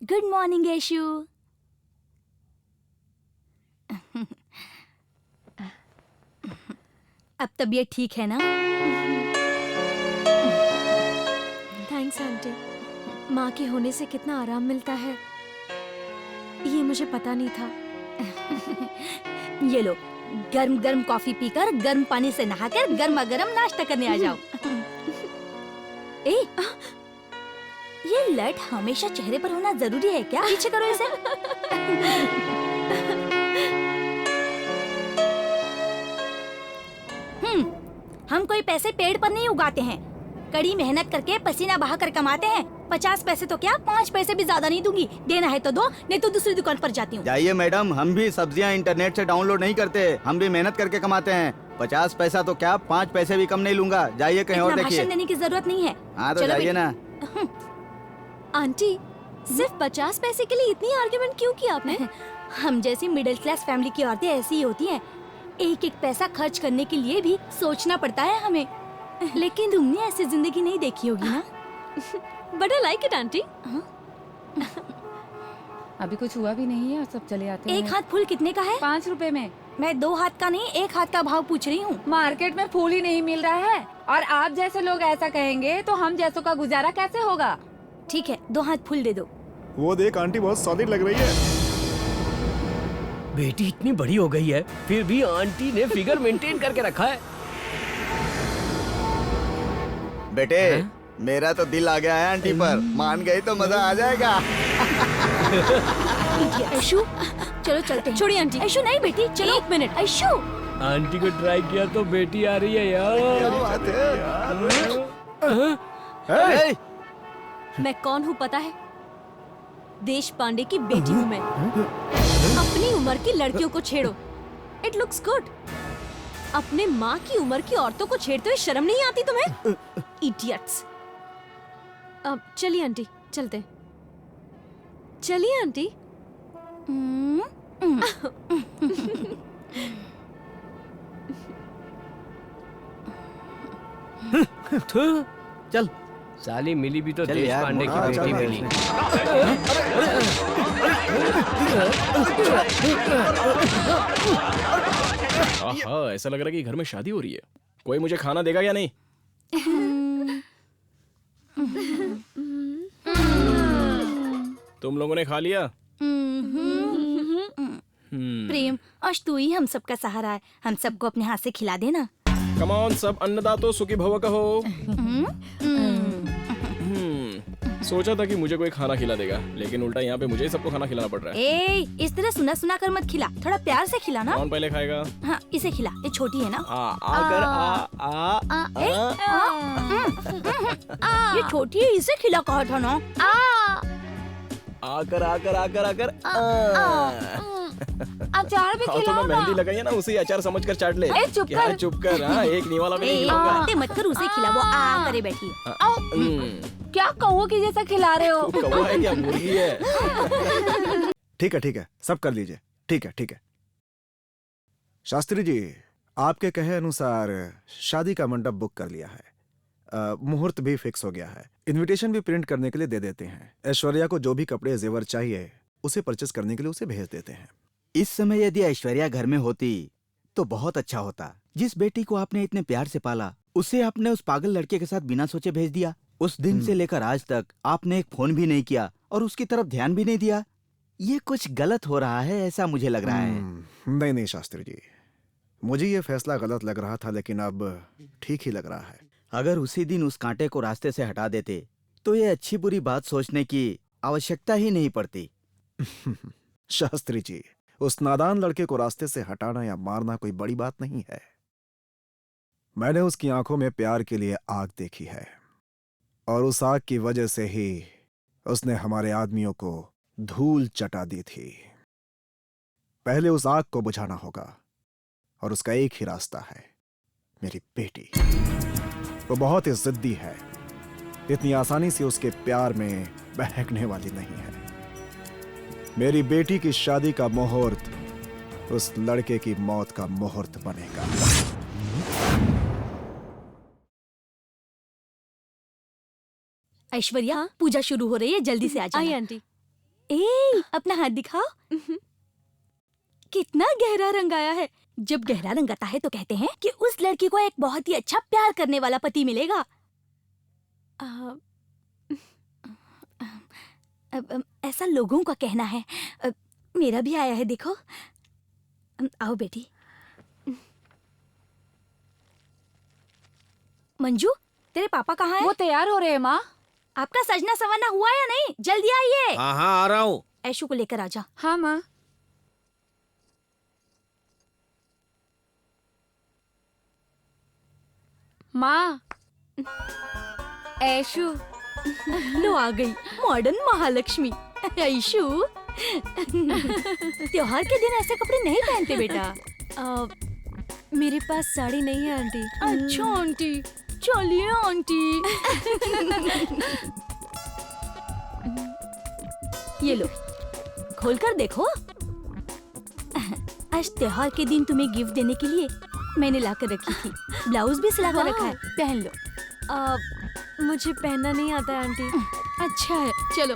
Good morning ऐशु। अब तबीयत ठीक है ना? Thanks aunty. माँ के होने से कितना आराम मिलता है ये मुझे पता नहीं था। ये लो, गर्म गर्म कॉफी पीकर गर्म पानी से नहाकर गर्मा गर्म नाश्ता करने आ जाओ। ए, ये लट हमेशा चेहरे पर होना जरूरी है क्या? पीछे करो इसे। हम कोई पैसे पेड़ पर नहीं उगाते हैं, कड़ी मेहनत करके पसीना बहाकर कमाते हैं। 50 पैसे तो क्या, 5 पैसे भी ज्यादा नहीं दूंगी। देना है तो दो, नहीं तो दूसरी दुकान पर जाती हूँ। जाइए मैडम, हम भी सब्जियां इंटरनेट से डाउनलोड नहीं करते, हम भी मेहनत करके कमाते हैं। 50 पैसा तो क्या, 5 पैसे भी कम नहीं लूंगा। जाइए कहीं और इतना देखिए। भाषण देने की जरूरत नहीं है। हाँ तो चलो जाइए बेटी। ना। आंटी, सिर्फ 50 पैसे के लिए इतनी आर्ग्यूमेंट क्यों की आपने? हम जैसी मिडिल क्लास फैमिली की औरतें ऐसी ही होती हैं। एक एक पैसा खर्च करने के लिए भी सोचना पड़ता है हमें। लेकिन तुमने ऐसी जिंदगी नहीं देखी होगी ना। But I like it aunty. अभी कुछ हुआ भी नहीं है और सब चले आते हैं। एक हाथ फूल कितने का है? 5 रुपए में। मैं 2 हाथ का नहीं, 1 हाथ का भाव पूछ रही हूँ। मार्केट में फूल ही नहीं मिल रहा है और आप जैसे लोग ऐसा कहेंगे तो हम जैसों का गुजारा कैसे होगा? ठीक है, 2 हाथ फूल दे दो। वो देख आंटी बहुत सॉलिड लग रही है। बेटी इतनी बड़ी हो गई है फिर भी आंटी ने फिगर मेंटेन करके रखा है। बेटे, मेरा तो दिल आ गया है आंटी पर। मान गई तो मजा आ जाएगा। ऐशु, चलो चलते हैं। छोड़िए आंटी। ऐशु नहीं बेटी, चलो। 1 मिनट। ऐशु, आंटी को ट्राई किया तो बेटी आ रही है यार। ए, मैं कौन हूँ पता है? देश पांडे की बेटी हूँ मैं। अपनी उम्र की लड़कियों को छेड़ो, इट लुक्स गुड। अपने माँ की उम्र की औरतों को छेड़ते हुए शर्म नहीं आती तुम्हें? इडियट्स। अब चलिए आंटी, चलते। चलिए आंटी। चल साली मिली भी तो चल देश यार, पांडे की हाँ, बेटी चल, मिली। हाँ, ऐसा लग रहा है कि घर में शादी हो रही है। कोई मुझे खाना देगा या नहीं? तुम लोगों ने खा लिया? प्रेम, आज तू ही हम सबका सहारा है। हम सबको अपने हाथ से खिला देना। कम ऑन, सब अन्नदातो सुखी भव कहो। सोचा था कि मुझे कोई खाना खिला देगा, लेकिन उल्टा यहाँ पे मुझे ही सबको खाना खिलाना पड़ रहा है। ए, इस तरह सुना सुना कर मत खिला, थोड़ा प्यार से खिला ना। कौन पहले खाएगा? हाँ, इसे खिला, ये छोटी है ना। आकर ये छोटी है, इसे खिला कहा था ना। आकर आकर आकर आकर अचार भी तो खिलाओ मैं ना। मेहंदी लगाई है ना, उसे अचार समझ कर चाट ले। ए, चुप क्या कर। चुप कर? हाँ, एक निवाला भी नहीं ए, खिलाऊंगा। बातें मत कर, उसे खिला, वो आ करे बैठी है। क्या कौओं की जैसा खिला रहे हो? कौवा है क्या, मुर्गी है? ठीक है, सब कर लीजिए। ठीक है। शास्त्री जी, आपके कहे अनुसार शादी का मंडप बुक कर लिया है, मुहूर्त भी फिक्स हो गया है, इनविटेशन भी प्रिंट करने के लिए दे देते हैं। ऐश्वर्या को जो भी कपड़े जेवर चाहिए उसे परचेस करने के लिए उसे भेज देते हैं। इस समय यदि ऐश्वर्या घर में होती तो बहुत अच्छा होता। जिस बेटी को आपने इतने प्यार से पाला, उसे आपने उस पागल लड़के के साथ बिना सोचे भेज दिया। उस दिन से लेकर आज तक आपने एक फोन भी नहीं किया और उसकी तरफ ध्यान भी नहीं दिया। ये कुछ गलत हो रहा है, ऐसा मुझे लग रहा है। नहीं शास्त्री जी, मुझे ये फैसला गलत लग रहा था, लेकिन अब ठीक ही लग रहा है। अगर उसी दिन उस कांटे को रास्ते से हटा देते तो ये अच्छी बुरी बात सोचने की आवश्यकता ही नहीं पड़ती। शास्त्री जी, उस नादान लड़के को रास्ते से हटाना या मारना कोई बड़ी बात नहीं है। मैंने उसकी आंखों में प्यार के लिए आग देखी है, और उस आग की वजह से ही उसने हमारे आदमियों को धूल चटा दी थी। पहले उस आग को बुझाना होगा, और उसका एक ही रास्ता है, मेरी बेटी। वो बहुत ही जिद्दी है, इतनी आसानी से उसके प्यार में बहकने वाली नहीं है। मेरी बेटी की शादी का मुहूर्त उस लड़के की मौत का मुहूर्त बनेगा। ऐश्वर्या, पूजा शुरू हो रही है, जल्दी से आ जाना। आई आंटी। ए, अपना हाथ दिखाओ। कितना गहरा रंग आया है। जब गहरा रंग आता है तो कहते हैं कि उस लड़की को एक बहुत ही अच्छा प्यार करने वाला पति मिलेगा। ऐसा लोगों का कहना है। मेरा भी आया है, देखो। आओ बेटी। मंजू, तेरे पापा कहाँ हैं? वो तैयार हो रहे हैं माँ। आपका सजना संवरना हुआ या नहीं? जल्दी आइए। हाँ, आ रहा हूँ। ऐशु को लेकर आजा। हाँ माँ। माँ, ऐशु। लो, आ गई मॉडर्न महालक्ष्मी। ऐशु, त्योहार के दिन ऐसे कपड़े नहीं पहनते बेटा। मेरे पास साड़ी नहीं है आंटी। अच्छा आंटी, चलिए आंटी। ये लो, खोलकर देखो। आज त्योहार के दिन तुम्हें गिफ्ट देने के लिए मैंने लाकर रखी थी। ब्लाउज भी सिला कर रखा है, पहन लो। मुझे पहनना नहीं आता है आंटी। अच्छा है, चलो।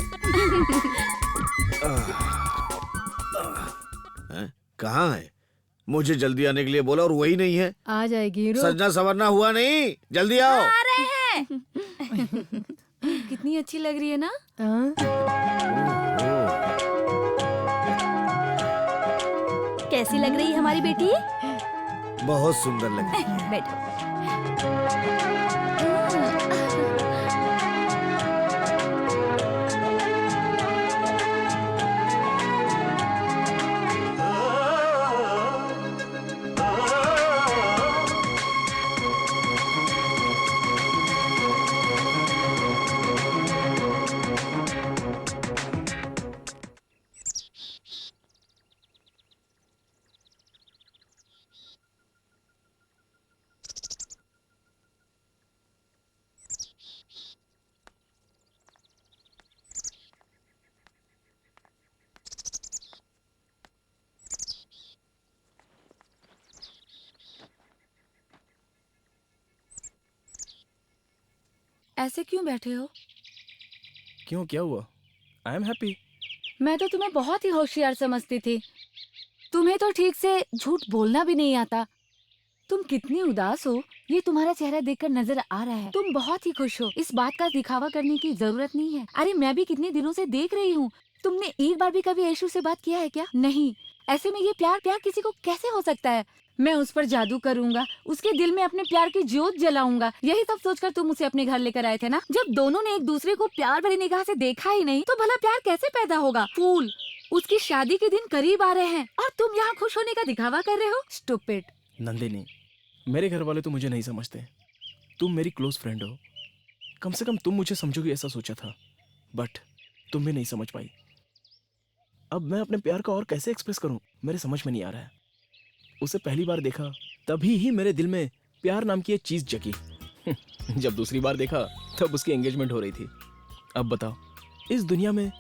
कहाँ है? मुझे जल्दी आने के लिए बोला और वही नहीं है। आ जाएगी। सजना संवरना हुआ नहीं, जल्दी आओ। आ रहे हैं। कितनी अच्छी लग रही है ना। कैसी लग रही है हमारी बेटी? बहुत सुंदर लग रही है। बैठो। ऐसे क्यों बैठे हो? क्यों, क्या हुआ? I am happy. मैं तो तुम्हें बहुत ही होशियार समझती थी। तुम्हें तो ठीक से झूठ बोलना भी नहीं आता। तुम कितनी उदास हो, ये तुम्हारा चेहरा देखकर नजर आ रहा है। तुम बहुत ही खुश हो, इस बात का दिखावा करने की जरूरत नहीं है। अरे मैं भी कितने दिनों से देख रही हूँ, तुमने एक बार भी कभी ऐशु से बात किया है क्या? नहीं। ऐसे में ये प्यार किसी को कैसे हो सकता है? मैं उस पर जादू करूंगा, उसके दिल में अपने प्यार की ज्योत जलाऊंगा। यही सब सोचकर तुम उसे अपने घर लेकर आए थे ना? जब दोनों ने एक दूसरे को प्यार भरी निगाह से देखा ही नहीं तो भला प्यार कैसे पैदा होगा? फूल, उसकी शादी के दिन करीब आ रहे हैं और तुम यहाँ खुश होने का दिखावा कर रहे हो। स्टूपिड। नंदिनी, मेरे घर वाले तो मुझे नहीं समझते। तुम मेरी क्लोज फ्रेंड हो, कम से कम तुम मुझे समझोगी ऐसा सोचा था, बट तुम भी नहीं समझ पाई। अब मैं अपने प्यार का और कैसे एक्सप्रेस करूं, मेरे समझ में नहीं आ रहा है। उसे पहली बार देखा तभी ही मेरे दिल में प्यार नाम की एक चीज जगी। जब दूसरी बार देखा तब उसकी एंगेजमेंट हो रही थी। अब बताओ, इस दुनिया में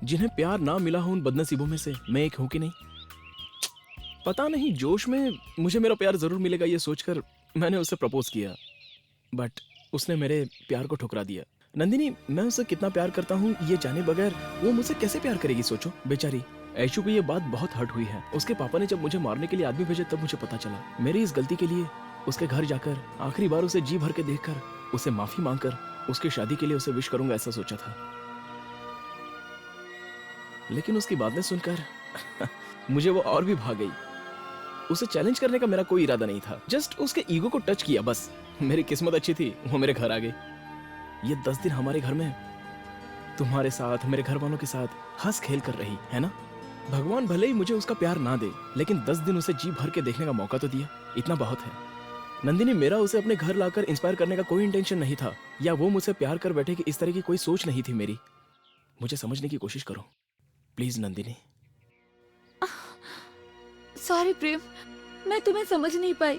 जिन्हें प्यार ना मिला हो उन बदनसीबों में से मैं एक हूं कि नहीं? पता नहीं, जोश में मुझे मेरा प्यार जरूर मिलेगा ये सोचकर मैंने उसे प्रपोज किया, बट उसने मेरे प्यार को ठुकरा दिया। नंदिनी, मैं उसे कितना प्यार करता हूँ ये जाने बगैर वो मुझसे कैसे प्यार करेगी? सोचो, बेचारी ऐशु को ये बात बहुत हर्ट हुई है। उसके पापा ने जब मुझे मारने के लिए आदमी भेजे तब मुझे पता चला। मेरी इस गलती के लिए उसके घर जाकर आखिरी बार उसे जी भर के देखकर उसे माफी मांगकर उसकी शादी के लिए उसे विश करूंगा ऐसा सोचा था, लेकिन उसकी बातें सुनकर मुझे वो और भी भाग गई। उसे चैलेंज करने का मेरा कोई इरादा नहीं था, जस्ट उसके ईगो को टच किया बस। मेरी किस्मत अच्छी थी, वो मेरे घर आ गई। ये 10 दिन हमारे घर में तुम्हारे साथ, मेरे घर वालों के साथ हंस खेल कर रही है ना। भगवान भले ही मुझे उसका प्यार ना दे, लेकिन 10 दिन उसे जी भर के देखने का मौका तो दिया, इतना बहुत है। नंदिनी, मेरा उसे अपने घर लाकर इंस्पायर करने का कोई इंटेंशन नहीं था, या वो मुझसे प्यार कर बैठे कि इस तरह की कोई सोच नहीं थी मेरी। मुझे समझने की कोशिश करो प्लीज नंदिनी। सॉरी प्रेम, मैं तुम्हें समझ नहीं पाई।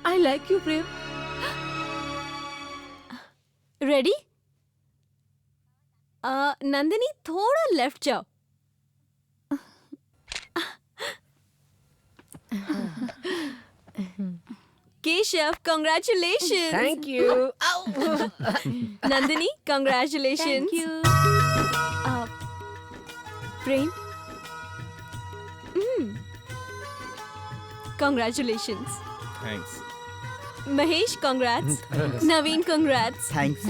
I like you Prem. Ready? Nandini, थोड़ा लेफ्ट जाओ। Keshav, congratulation. Thank you. Nandini, congratulation. Prem, congratulation. Thanks. Mahesh, congrats. Naveen, congrats. Thanks.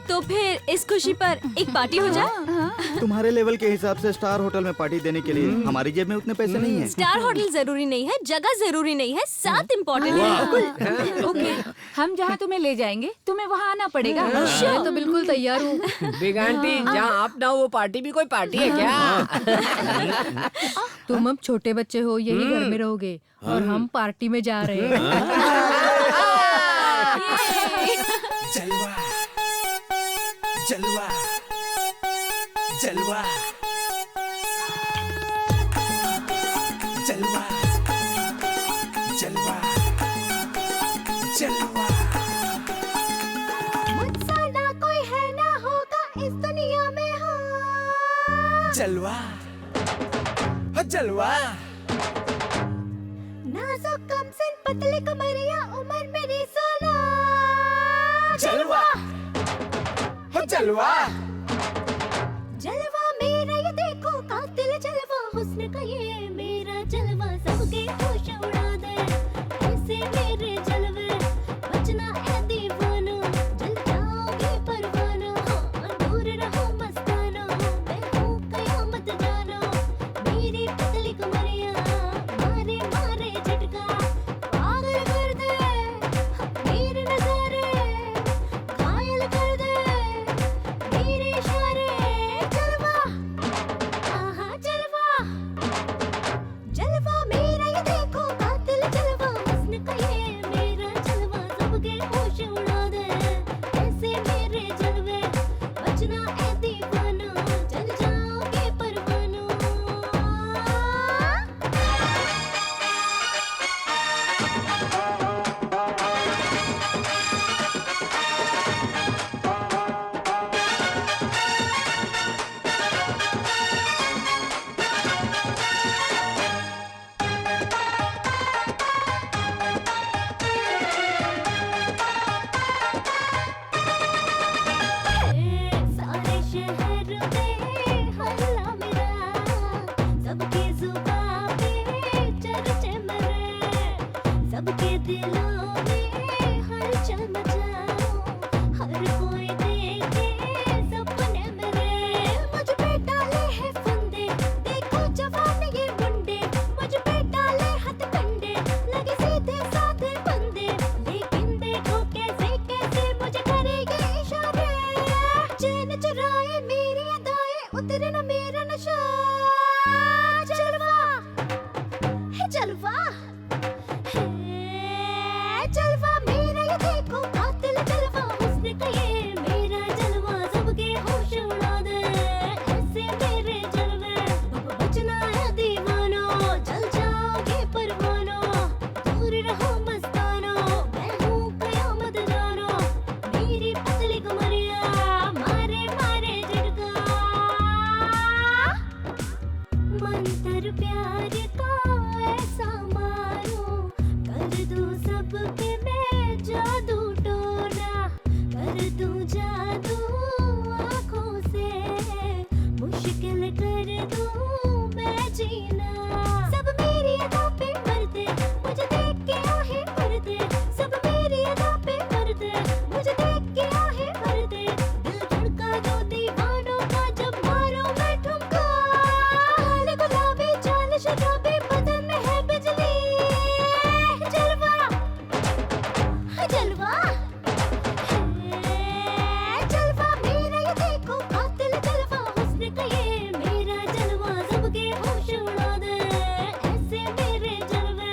तो फिर इस खुशी पर एक पार्टी हो जाए। तुम्हारे लेवल के हिसाब से स्टार होटल में पार्टी देने के लिए हमारी जेब में उतने पैसे नहीं है। स्टार होटल जरूरी नहीं है, जगह जरूरी नहीं है, साथ इम्पोर्टेंट है। ओके, हम जहाँ तुम्हें ले जाएंगे तुम्हें वहाँ आना पड़ेगा। मैं तो बिल्कुल तैयार हूँ। बिग आंटी, जहाँ आप ना हो वो पार्टी भी कोई पार्टी है क्या? तुम अब छोटे बच्चे हो, यही घर में रहोगे और हम पार्टी में जा रहे हैं। जलवा जलवा जलवा जलवा जलवा जलवा। मुझसा ना कोई है ना होगा इस दुनिया में। हाँ, जलवा जलवा। नाजुक कमसिन पतले कमरिया उम्र मेरी 16। जलवा जलवा जलवा मेरा ये देखो, कातिल जलवा हुस्न का ये मेरा जलवा, सबके होश उड़ा दे ऐसे मेरे जलवे। बचना है दीवानो, जल जाओगे परवानो। हाँ, दूर रहो मस्तानो, मैं हूँ कयामत जानो। मेरी पतली कमरिया मारे मारे झटका, पागल कर दे मेरे नजारे, घायल कर दे मेरे इशारे। जलवा, आहा जलवा, जलवा मेरा ये देखो, कातिल जलवा हुस्न का ये मेरा जलवा, सबके होश उड़ा दे ऐसे मेरे जलवे। बचना है दीवानो, जल जाओगे परवानो। सारे शहर में हल्ला मेरा, सबकी जुबां पे चर्चे मेरे, सबके दिलों में हलचल मचाऊं, हर कोई देखे सपने मेरे। मुझ पे डाले हैं फंदे मंत्र प्यार का ऐसा मारो, कर दूं सब पे मैं जादू टोना, कर दूं जादू आँखों से, मुश्किल कर दूं मैं जीना। सब मेरी अदा पे मरते, मुझे देख के आहें भरते, सब मेरी अदा पे मरते, मुझे देख के आहें भरते, दिल धड़का दो दीवानों का जब मारो मैं ठुमका, हाल गुलाबी चाल शराबी बदन में है बिजली, जलवा जलवा जलवा मेरा ये देखो कातिल जलवा, हुस्न का ये मेरा जलवा, सबके होश उड़ा दे ऐसे मेरे जलवे,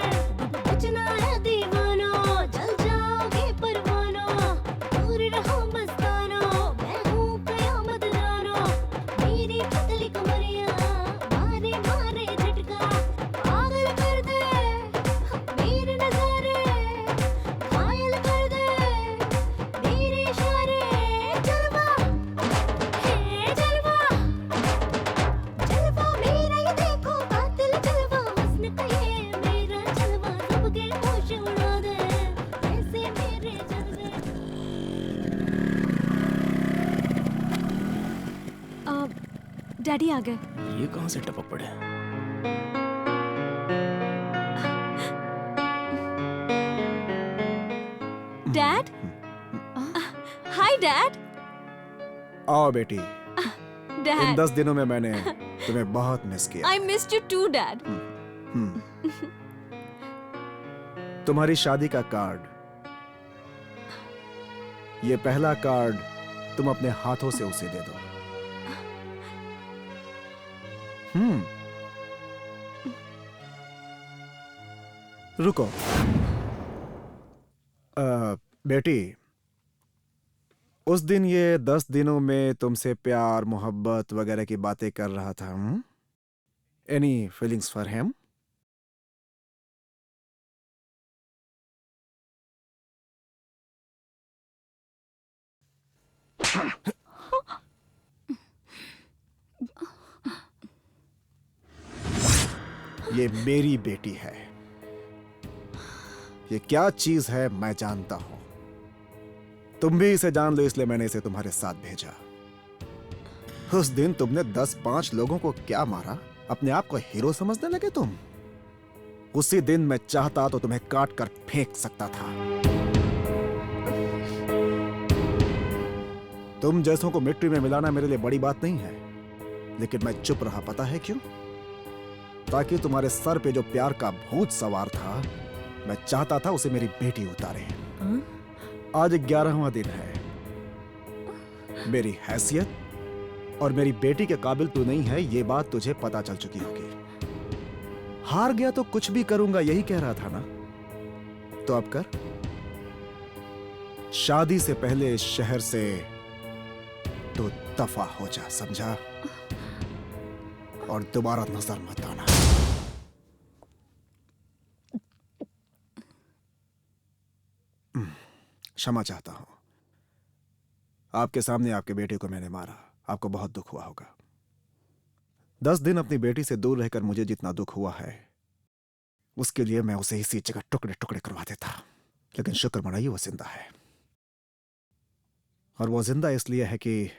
बचना है दीवानो, जल जाओगे परवानो, दूर रहो मस्तानो, मैं हूँ कयामत जानो, मेरी पतली कमरिया मारे मारे झटका, पागल कर दे मेरे नजारे, घायल कर दे मेरे इशारे, जलवा जलवा जलवा मेरा ये देखो कातिल जलवा, हुस्न का ये मेरा जलवा, सबके होश उड़ा दे ऐसे मेरे जलवे। डैडी आ गए। ये कहाँ से टपक पड़े? Dad, hi dad. आओ बेटी, इन डैड 10 दिनों में मैंने तुम्हें बहुत मिस किया। I missed you too dad. हम्म। तुम्हारी शादी का कार्ड, ये पहला कार्ड तुम अपने हाथों से उसे दे दो। रुको। बेटी, उस दिन ये 10 दिनों में तुमसे प्यार मोहब्बत वगैरह की बातें कर रहा था। Any feelings for him? ये मेरी बेटी है। ये क्या चीज है मैं जानता हूं। तुम भी इसे जान लो, इसलिए मैंने इसे तुम्हारे साथ भेजा। उस दिन तुमने 10-5 लोगों को क्या मारा, अपने आप को हीरो समझने लगे तुम। उसी दिन मैं चाहता तो तुम्हें काट कर फेंक सकता था। तुम जैसों को मिट्टी में मिलाना मेरे लिए बड़ी बात नहीं है, लेकिन मैं चुप रहा। पता है क्यों? ताकि तुम्हारे सर पे जो प्यार का भूत सवार था, मैं चाहता था उसे मेरी बेटी उतारे। आज 11वां दिन है। मेरी हैसियत और मेरी बेटी के काबिल तू नहीं है, ये बात तुझे पता चल चुकी होगी। हार गया तो कुछ भी करूंगा, यही कह रहा था ना? तो अब कर। शादी से पहले इस शहर से तो दफा हो जा, समझा? और दोबारा नजर मत आना। क्षमा चाहता हूं। आपके सामने आपके बेटे को मैंने मारा, आपको बहुत दुख हुआ होगा। 10 दिन अपनी बेटी से दूर रहकर मुझे जितना दुख हुआ है, उसके लिए मैं उसे इसी जगह टुकड़े टुकड़े करवा देता। लेकिन शुक्र मनाइए, वो जिंदा है। और वो जिंदा इसलिए है कि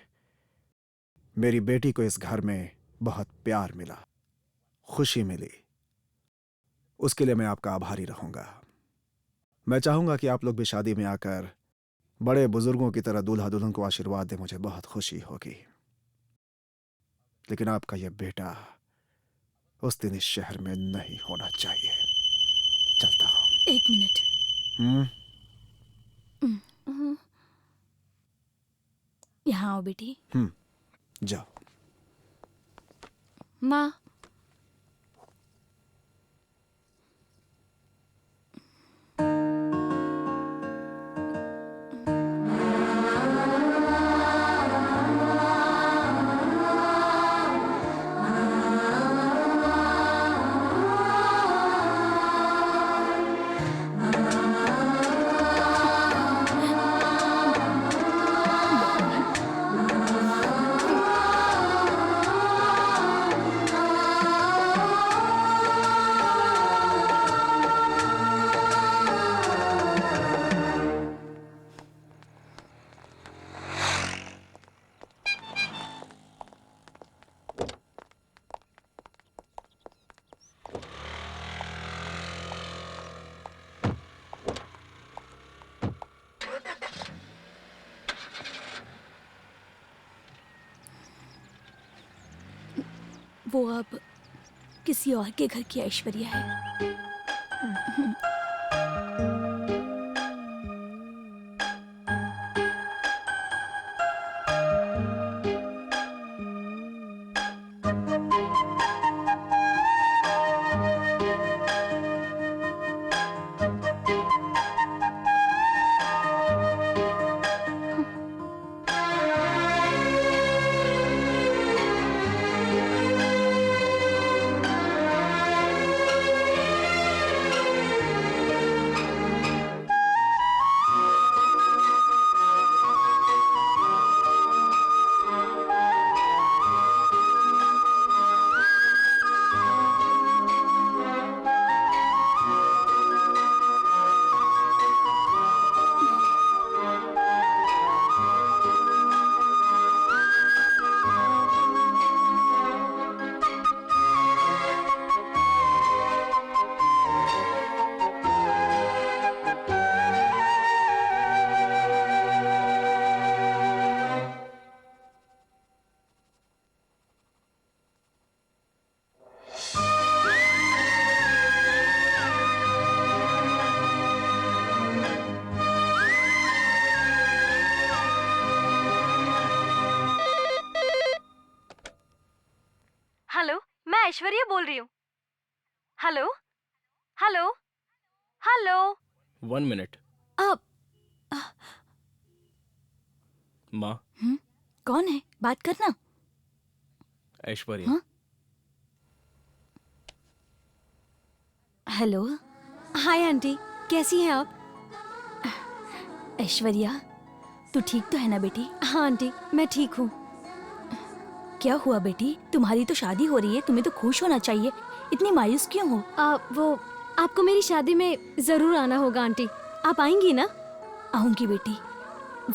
मेरी बेटी को इस घर में बहुत प्यार मिला, खुशी मिली। उसके लिए मैं आपका आभारी रहूंगा। मैं चाहूंगा कि आप लोग भी शादी में आकर बड़े बुजुर्गों की तरह दूल्हा दुल्हन को आशीर्वाद दें। मुझे बहुत खुशी होगी। लेकिन आपका यह बेटा उस दिन इस शहर में नहीं होना चाहिए। चलता हूं। 1 मिनट। यहाँ आओ बेटी। जाओ। माँ, वो अब किसी और के घर की ऐश्वर्या है। हेलो, मैं ऐश्वर्या बोल रही हूँ। Hello hello hello. 1 मिनट। अब माँ, कौन है? बात करना। ऐश्वर्या। हाँ? हेलो। हाय आंटी, कैसी हैं आप? ऐश्वर्या, तू ठीक तो है ना बेटी? हाँ आंटी, मैं ठीक हूँ। क्या हुआ बेटी? तुम्हारी तो शादी हो रही है, तुम्हें तो खुश होना चाहिए। इतनी मायूस क्यों हो? वो आपको मेरी शादी में जरूर आना होगा आंटी। आप आएंगी ना? आऊंगी बेटी,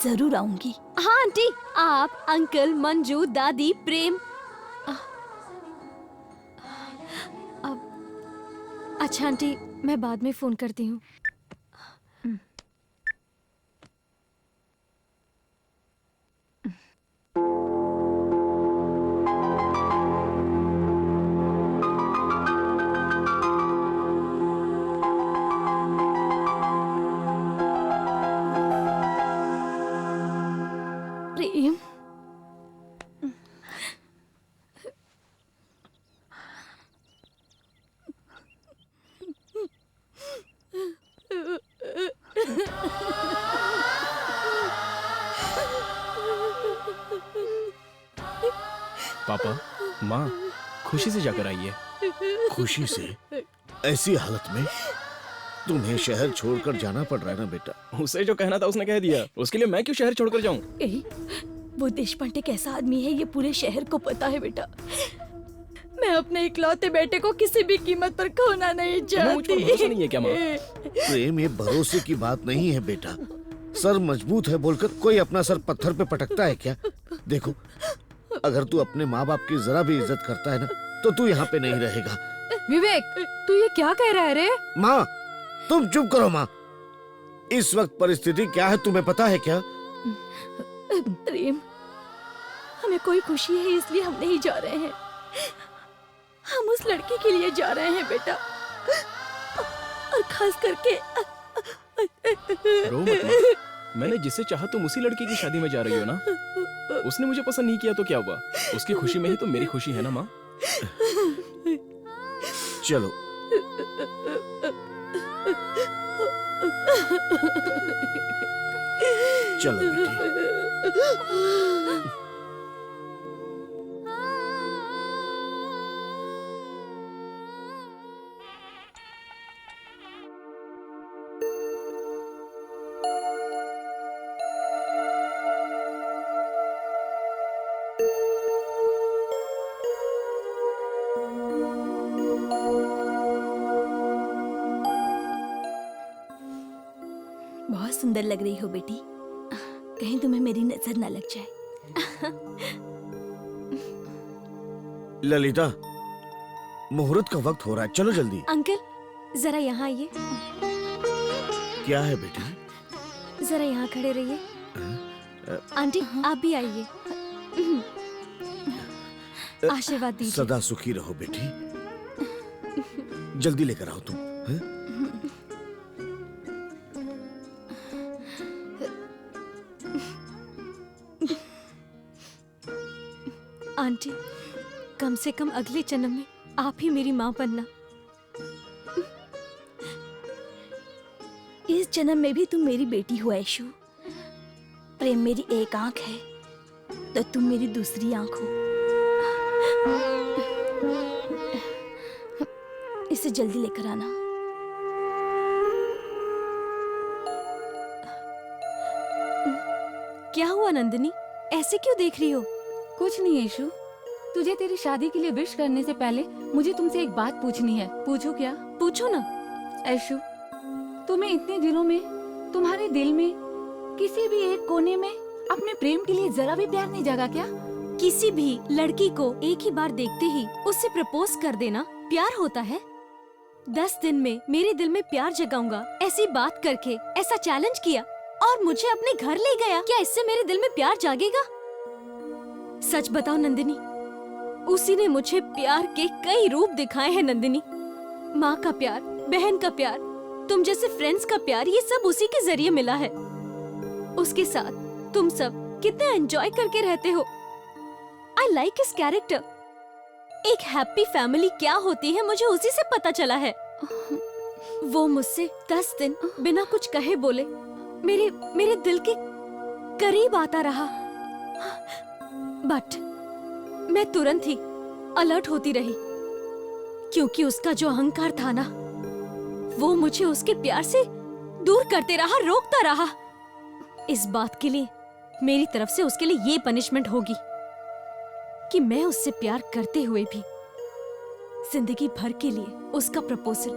जरूर आऊंगी। हाँ आंटी, आप, अंकल, मंजू, दादी, प्रेम। अच्छा आंटी, मैं बाद में फोन करती हूँ। प्रेम, पापा, माँ, खुशी से जाकर आइए। खुशी से? ऐसी हालत में तुम्हें शहर छोड़कर जाना पड़ रहा है ना बेटा? उसे जो कहना था उसने कह दिया, उसके लिए मैं क्यों शहर छोड़कर जाऊं? वो देशपांडे कैसा आदमी है ये पूरे शहर को पता है बेटा। मैं अपने इकलौते बेटे को किसी भी कीमत पर खोना नहीं तुम्हें मुझ पर भरोसा चाहती। नहीं है क्या माँ? प्रेम, ये भरोसे की बात नहीं है बेटा। सर मजबूत है बोलकर कोई अपना सर पत्थर पे पटकता है क्या? देखो, अगर तू अपने माँ बाप की जरा भी इज्जत करता है ना, तो तू यहाँ पे नहीं रहेगा। विवेक, तू ये क्या कह रहा है रे? माँ, तुम चुप करो माँ। इस वक्त परिस्थिति क्या है तुम्हें पता है क्या? प्रेम, हमें कोई खुशी है इसलिए हम नहीं जा रहे हैं। हम उस लड़की के लिए जा रहे हैं बेटा, और खास करके रो मत माँ। मैंने जिससे चाहा तुम उसी लड़की की शादी में जा रही हो ना। उसने मुझे पसंद नहीं किया तो क्या हुआ? उसकी खुशी में ही तो मेरी खुशी है ना माँ। चलो। चलो बेटी। बहुत सुंदर लग रही हो बेटी, कहीं तुम्हें मेरी नजर ना लग जाए। ललिता, मुहूर्त का वक्त हो रहा है, चलो जल्दी। अंकल, जरा यहाँ आइए। क्या है बेटी? जरा यहाँ खड़े रहिए। आंटी, आप भी आइए। आशीर्वाद दीजिए। सदा सुखी रहो बेटी। जल्दी लेकर आओ तुम। हैं? आंटी, कम से कम अगले जन्म में आप ही मेरी माँ बनना। इस जन्म में भी तुम मेरी बेटी हो ऐशु। प्रेम मेरी एक आंख है तो तुम मेरी दूसरी आंख हो। इसे जल्दी लेकर आना। क्या हुआ नंदिनी, ऐसे क्यों देख रही हो? कुछ नहीं ऐशु, तुझे तेरी शादी के लिए विश करने से पहले मुझे तुमसे एक बात पूछनी है। पूछूं क्या? पूछो ना। ऐशु, तुम्हें इतने दिनों में तुम्हारे दिल में किसी भी एक कोने में अपने प्रेम के लिए जरा भी प्यार नहीं जगा क्या? किसी भी लड़की को एक ही बार देखते ही उससे प्रपोज कर देना प्यार होता है? 10 दिन में मेरे दिल में प्यार जगाऊंगा ऐसी बात करके ऐसा चैलेंज किया और मुझे अपने घर ले गया। क्या इससे मेरे दिल में प्यार जागेगा? सच बताओ नंदिनी, उसी ने मुझे प्यार के कई रूप दिखाए हैं नंदिनी। माँ का प्यार, बहन का प्यार, तुम जैसे फ्रेंड्स का प्यार, ये सब उसी के जरिए मिला है। उसके साथ तुम सब कितना एंजॉय करके रहते हो। I like his character. एक हैप्पी फैमिली क्या होती है मुझे उसी से पता चला है। वो मुझसे 10 दिन बिना कुछ कहे बोले मेरे दिल के करीब आता रहा, बट मैं तुरंत ही अलर्ट होती रही क्योंकि उसका जो अहंकार था ना, वो मुझे उसके प्यार से दूर करते रहा, रोकता रहा। इस बात के लिए मेरी तरफ से उसके लिए ये पनिशमेंट होगी कि मैं उससे प्यार करते हुए भी जिंदगी भर के लिए उसका प्रपोजल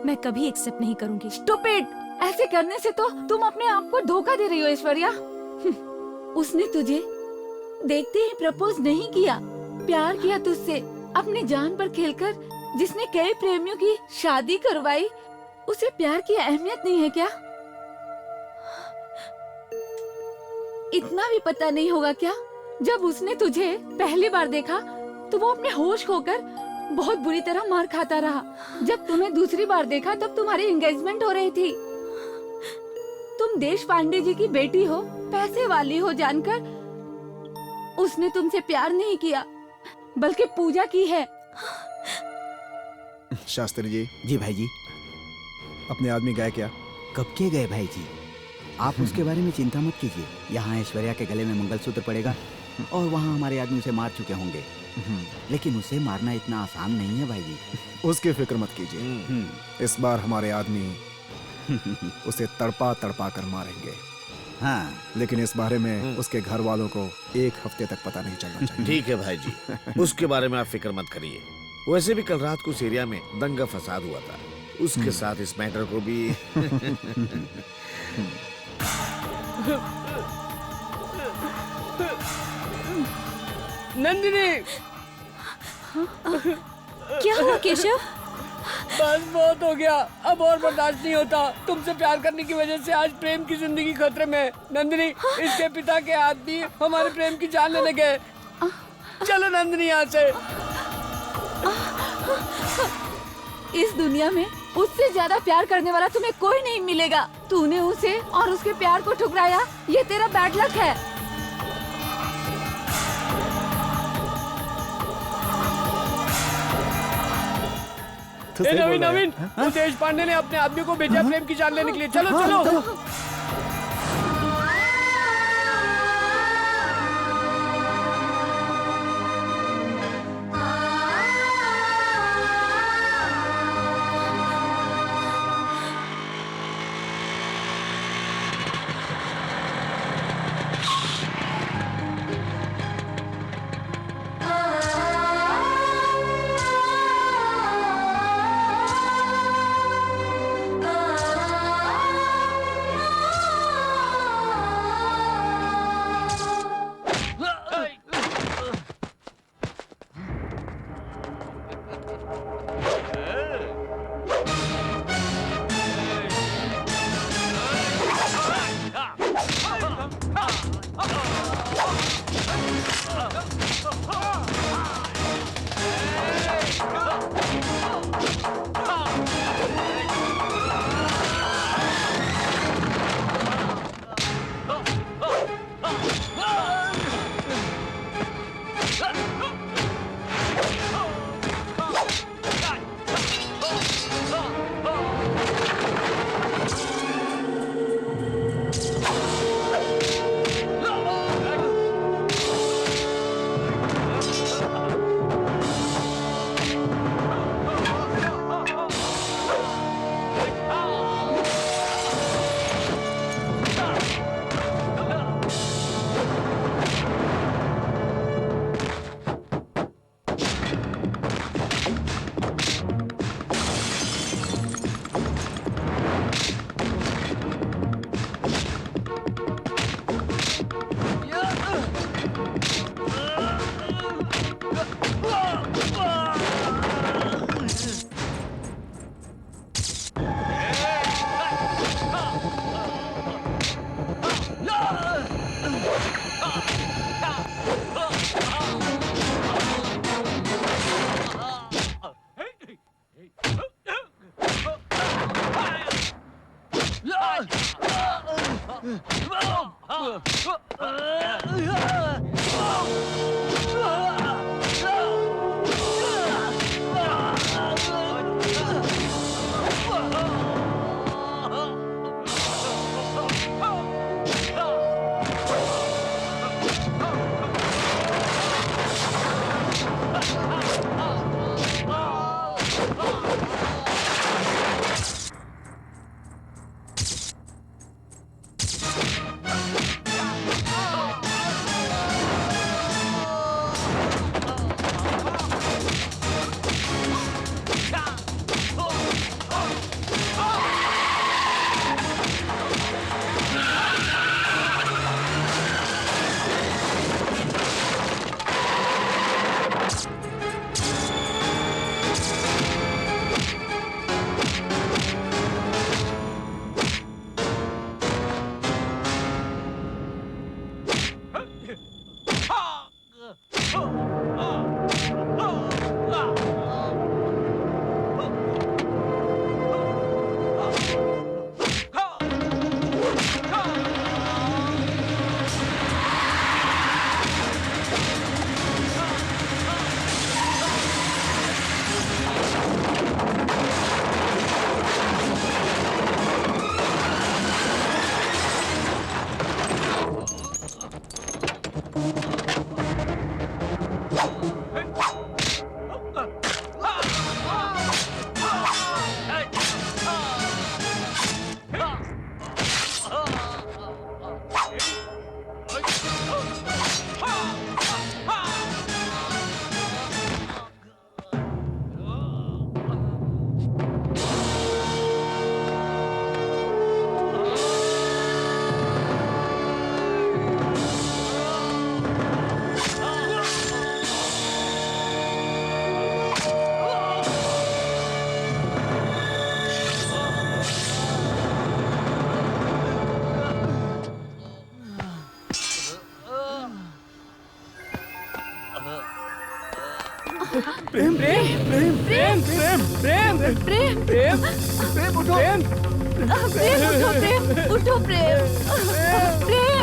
मैं कभी एक्सेप्ट नहीं करूंगी। स्टूपिड! ऐसे करने से तो तुम अपने आप को धोखा दे रही हो ऐश्वर्या। उसने तुझे देखते ही प्रपोज नहीं किया, प्यार किया तुझसे अपनी जान पर खेलकर। जिसने कई प्रेमियों की शादी करवाई, उसे प्यार की अहमियत नहीं है क्या? इतना भी पता नहीं होगा क्या? जब उसने तुझे पहली बार देखा तो वो अपने होश खोकर बहुत बुरी तरह मार खाता रहा। जब तुम्हें दूसरी बार देखा तब तुम्हारी एंगेजमेंट हो रही थी। तुम देश पांडे जी की बेटी हो, पैसे वाली हो जानकर उसने तुमसे प्यार नहीं किया बल्कि पूजा की है। शास्त्री जी। जी भाई जी। अपने आदमी गए क्या? कब के गए भाई जी? आप उसके बारे में चिंता मत कीजिए। यहाँ ऐश्वर्या के गले में मंगलसूत्र पड़ेगा और वहाँ हमारे आदमी उसे मार चुके होंगे, लेकिन उसे मारना इतना आसान नहीं है भाई जी। उसकी फिक्र मत कीजिए। इस बार हमारे आदमी उसे तड़पा तड़पा कर मारेंगे। हाँ, लेकिन इस बारे में उसके घर वालों को 1 हफ्ते तक पता नहीं चलना चाहिए। ठीक है भाई जी, उसके बारे में आप फिक्र मत करिए। वैसे भी कल रात को उस एरिया में दंगा फसाद हुआ था, उसके साथ इस मैटर को भी नंदिनी! क्या हुआ केशव? बस बहुत हो गया, अब और बर्दाश्त नहीं होता। तुमसे प्यार करने की वजह से आज प्रेम की जिंदगी खतरे में है। नंदिनी, इसके पिता के आदमी हमारे प्रेम की जान लेने गए। चलो नंदिनी यहाँ से। इस दुनिया में उससे ज्यादा प्यार करने वाला तुम्हें कोई नहीं मिलेगा। तूने उसे और उसके प्यार को ठुकराया, ये तेरा बैड लक है। नवीन नवीन, देश पांडे ने अपने आदमी को भेजा प्रेम की जान लेने के लिए। चलो चलो। प्रेम प्रेम प्रेम प्रेम प्रेम प्रेम प्रेम प्रेम प्रेम उठो प्रेम प्रेम उठो प्रेम उठो प्रेम प्रेम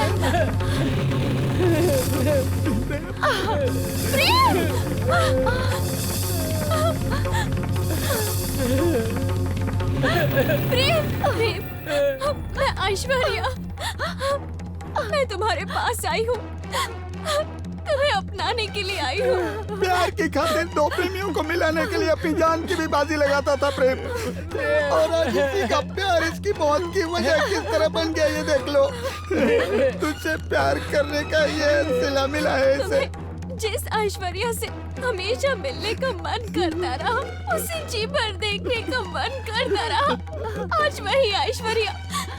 प्रेम मैं ऐश्वर्या, मैं तुम्हारे पास आई हूँ, तुम्हें अपनाने के लिए आई हूँ। प्यार की खातिर दो प्रेमियों को मिलाने के लिए अपनी जान की भी बाजी लगाता था प्रेम, और आज इसी का प्यार इसकी मौत की वजह किस तरह बन गया ये देख लो। तुझसे प्यार करने का ये सिला मिला है इसे। जिस ऐश्वर्या से हमेशा मिलने का मन करता रहा, उसे जी भर देखने का मन करता रहा, आज वही ऐश्वर्या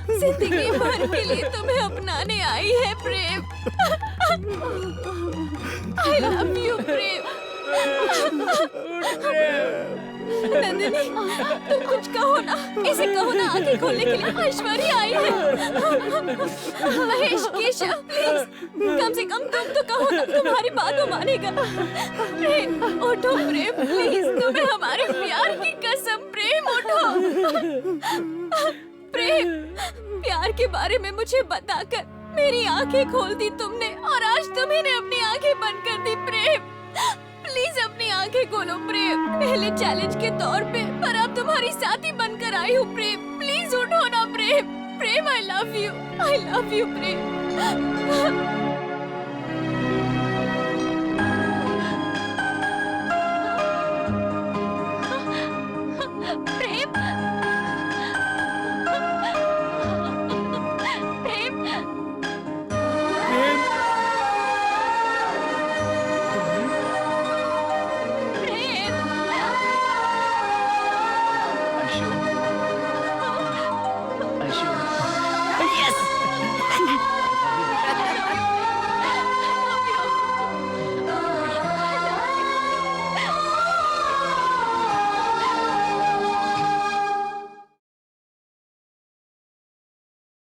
जिंदगी भर के लिए तुम्हें अपनाने आई है प्रेम। I love you प्रेम। नंदिनी, तुम कुछ कहो ना, इसे कहो ना, आंखें खोलने के लिए ऐश्वर्या आई है। महेश, केशव, प्लीज कम से कम तुम तो कहो ना, तुम्हारी बात वो मानेगा। प्रेम उठो प्रेम, प्लीज, तुम्हें हमारे प्यार की कसम, प्रेम उठो। प्रेम, प्यार के बारे में मुझे बताकर मेरी आंखें खोल दी तुमने, और आज तुम्ही ने अपनी आंखें बंद कर दी प्रेम। प्लीज अपनी आंखें खोलो प्रेम, पहले चैलेंज के तौर पे, पर अब तुम्हारी साथी बनकर आई हूँ प्रेम। प्लीज उठो ना प्रेम। प्रेम, आई लव यू प्रेम।